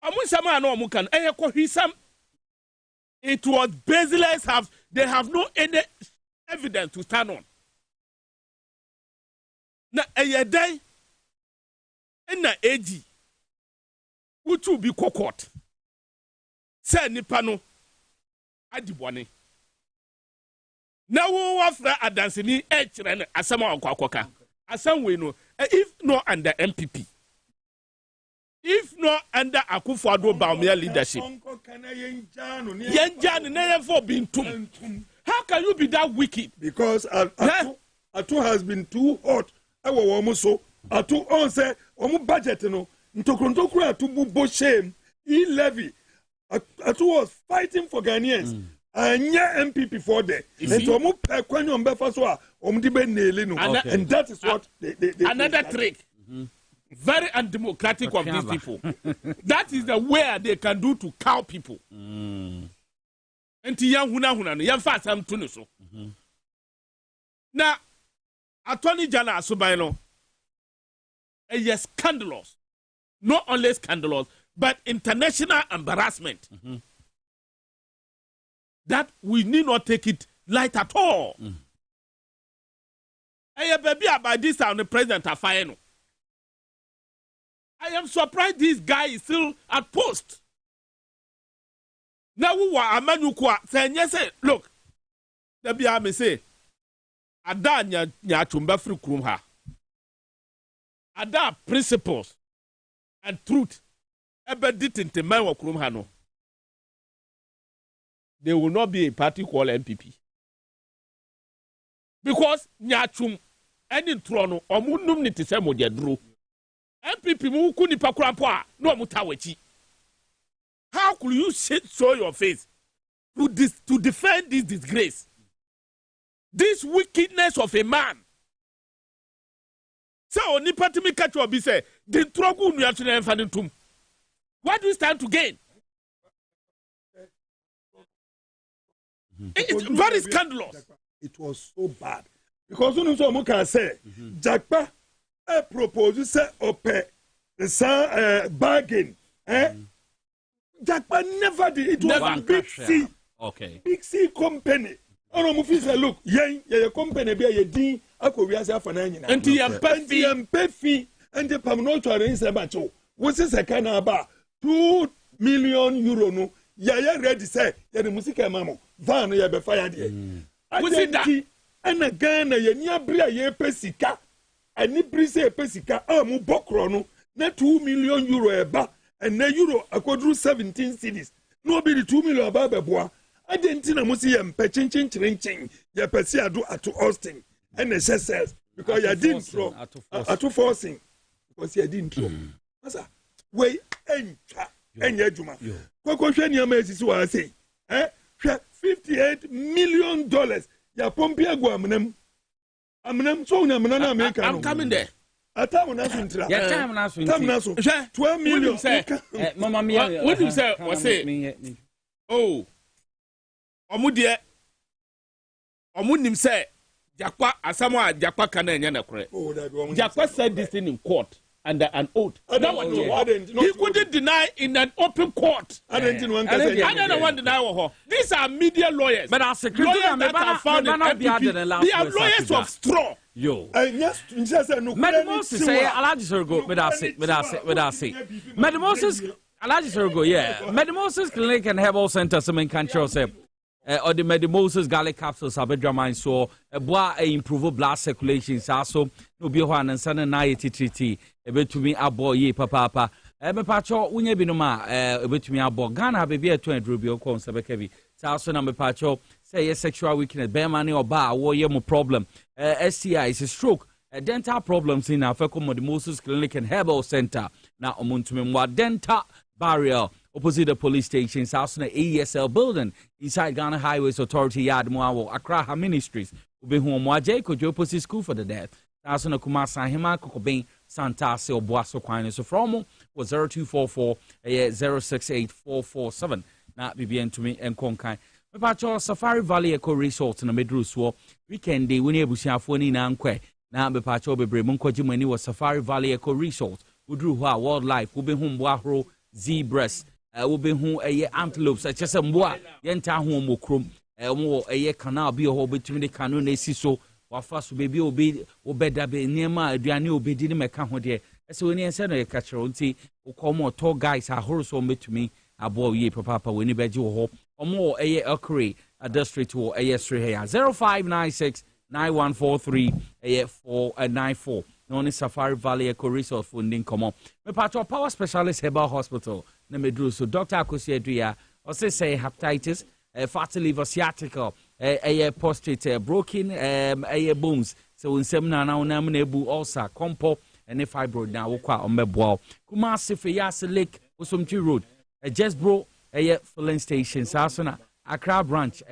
amunsama no mukan ehekwohisam. It was baseless. They have no any evidence to stand on. Na eyedai na AG which will be court. Say nipa no adibone. Na wo wafra adansini echire asama akwakoka. Asam we no if no under MPP. If not under Akufo-Addo Bawumia leadership, how can you be that wicked? Because Atu has been too hot. Atu on say budget no. Ntokrontokro Atu bu shame. He levy. Atu was fighting for Ghanaians. Anya MPP for there. And that is what they another trick. Very undemocratic of these people. That is the way they can do to cow people. And to young huna young fast am to so. Now, Attorney General Subaino, yes, scandalous. Not only scandalous, but international embarrassment. That we need not take it light at all. Baby, by this time the president are fine. I am surprised this guy is still at post. Now we were a man who saying yes, look, the be me say, Ada nya chumba free krumha. Ada principles and truth. Ebe dit into man wa krumha no. There will not be a party called MPP. Because nya chum any trono omunum ni tise mo jedru. MPP mu kuni pakurapo no mutawechi. How could you show your face to defend this disgrace? This wickedness of a man. So oni patimi catch obi say the trogu nu atuna enfanintum. What do we stand to gain? It's very scandalous. It was so bad. Because when you can say Jakpa propose say ope the bargain. Jakpa never did. It was a big C. Okay. Big C company. Oh no, say look, yeah, company be a din. Ako we asa fana nyina. Enti yampe fi enti pam no to arrange bacho. What is a kind of about 2 million euro no. Yeah, ready say. Yeah, the music mamo. Van ya be fire there. What's it that? And again, ye nia bria ye pesika. Ani brise pesika amu bokro no. Na 2 million euro eba. And na euro akodru 17 cities. No be the 2 million aba beboa. Adentina musi ye mpe chinchin ye pesi adu atu Austin. And SSS because you didn't throw atu forcing. Because you didn't throw. Masa we enye juma. Koko hwe niam esisi wa say. $58 million. Ya pompi agwa amnem so na America. I'm coming there. Atamu na suntra. Ya time na suntra. Time na so. 12 million. Mama me. What do you say? What say? Oh. Omudie. Omunim say Jakwa Asamoah Jakwa kana enya na kore. Jakwa said this thing in court under an oath. He couldn't deny in an open court. I don't want to deny. These are media lawyers. But our secretary that are found in MPP. They are lawyers of straw. Yo. Medimosis say Alaji Sorgo. Without Medimosis Alaji Sorgo. Yeah. Medimosis Clinic and Herbal Center. Some in control say. Or the Medimosis garlic capsules have been so improve blood circulation. So no be one and son and 93 to me a boy ye papa. Me pacho unye binoma to me a boy Ghana baby at 20 rubio con sabekevi. So na me pacho say sexual weakness, bear money or bar war ye mo problem. STI is a stroke. Dental problems in our Medimosis Clinic and Herbal Center. Now omuntumwa dental barrier. Opposite the police station, South AESL building, inside Ghana Highways Authority Yard Moawo, Accra Ministries, Ubehu Mwaje, Kojo Opposite School for the Deaf. South Kumasa Hima, Kokobin, Santa Seo Boaso Quine, so from was 0244 068447. Not BBN to me and Konkai. Mepacho Safari Valley Eco Resort in the Midru Swo, weekend day, when you Bushafoni Nankwe. Now Mepacho Bebre Munkojimani was Safari Valley Eco Resort, Udru Wildlife, Ubehum Wahro, zebras. Will be who a antelopes, such as a moa, yenta home will crum, more a canal be a whole between the canoe, they see so, while fast baby will be, or better be near my Dianu be didn't make count there. As when you send a catcher on tea, or call more tall guys are horse on to me, a boy ye papa when you bed your hope, or more a curry, a district or a 0596 9143 494. Known as Safari Valley Eco Resource Funding Common. Me patro power specialist Herbal Hospital. Na medru so Dr. Akosi Adua. O say hepatitis, fatty liver sciatica, prostate, broken bones. So in semina na una mnebu ulcer, compo, and fibroid na wokwa ombeboa. Kumasi Feyase Lake, Osomchi Road. Just bro filling station. Sasona Accra branch.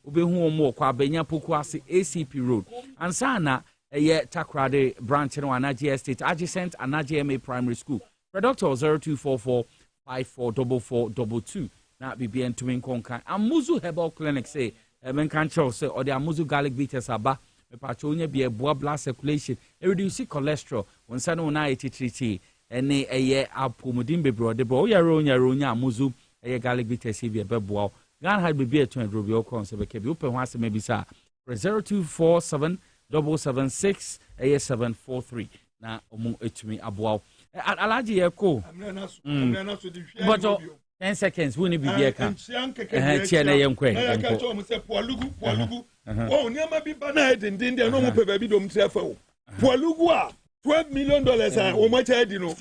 Ubehu omo kwa Benya Pukwasi ACP Road. Ansana Takrade branch in Anaji Estate, adjacent Anaji MA Primary School. Productor 0244 544422. Now BBN to win Konkan. Amuzu Herbal Clinic say, Menkancho say, or the Amuzu garlic bitters aba. Me patronia be a blood circulation, reduce cholesterol, when Sano 93 and a year apomodin be bro, the boy yaronya Amuzu, a garlic bitters be a bebo. Gan had be a 20 rubio concept, open once maybe sir. 0247 776 743. Now, to me, Abuao. Alaji Eko. But 10 seconds, we need to be a camp. Chiana Yamque. Oh, never be banned in India, no more baby don't travel. Pualugua. $12 million, or much I know.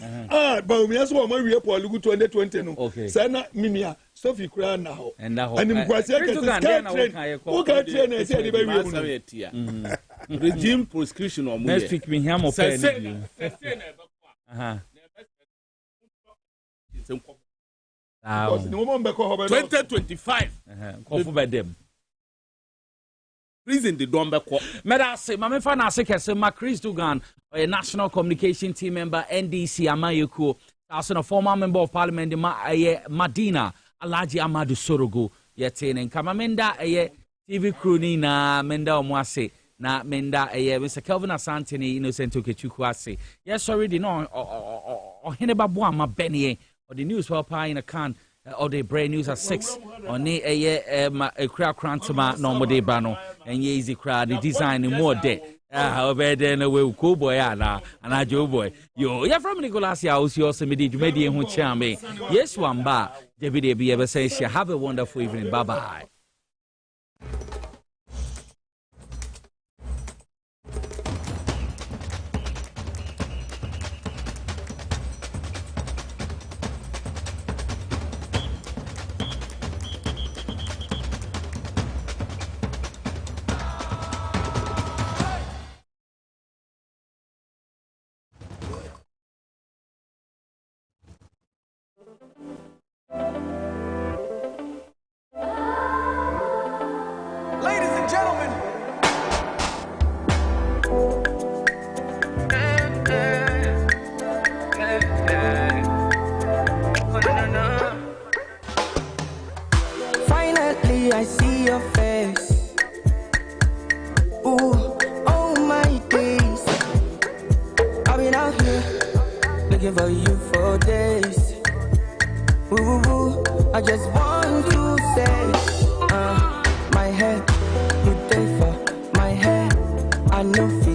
But we also want to Pualugu 2020. Okay. Sana Mimia, Sophie Crown now. And now, and in regime prescription or next week, we have more. 2025. Coffee by them. Reason the Domba. Medase, Mamma Fanasek, Ma Chris Dugan, a national communication team member, NDC, Amayuku, as a former member of parliament, Madina, Alaji Amadu Sorogo, Yatin, and Kamamenda, a TV crew, Nina, Menda Mwase, na Menda, a Mr. Kelvin Asantini, innocent to Kechukwase. Yes, already know, or Henebabwa, ma Benny, or the news well pie in a can. Or the brand news at 6 on a crowd crantama normal day bano and ye easy crowd the design in more day. However, then away cool boy and I Joe boy. You're from Nicolas House, you also made medium who charm me. Yes, one bar. David be ever says you have a wonderful evening. Bye bye. Ladies and gentlemen. out here looking for you for days. Woo, woo, I just want to say, my head, good day for my head. I know.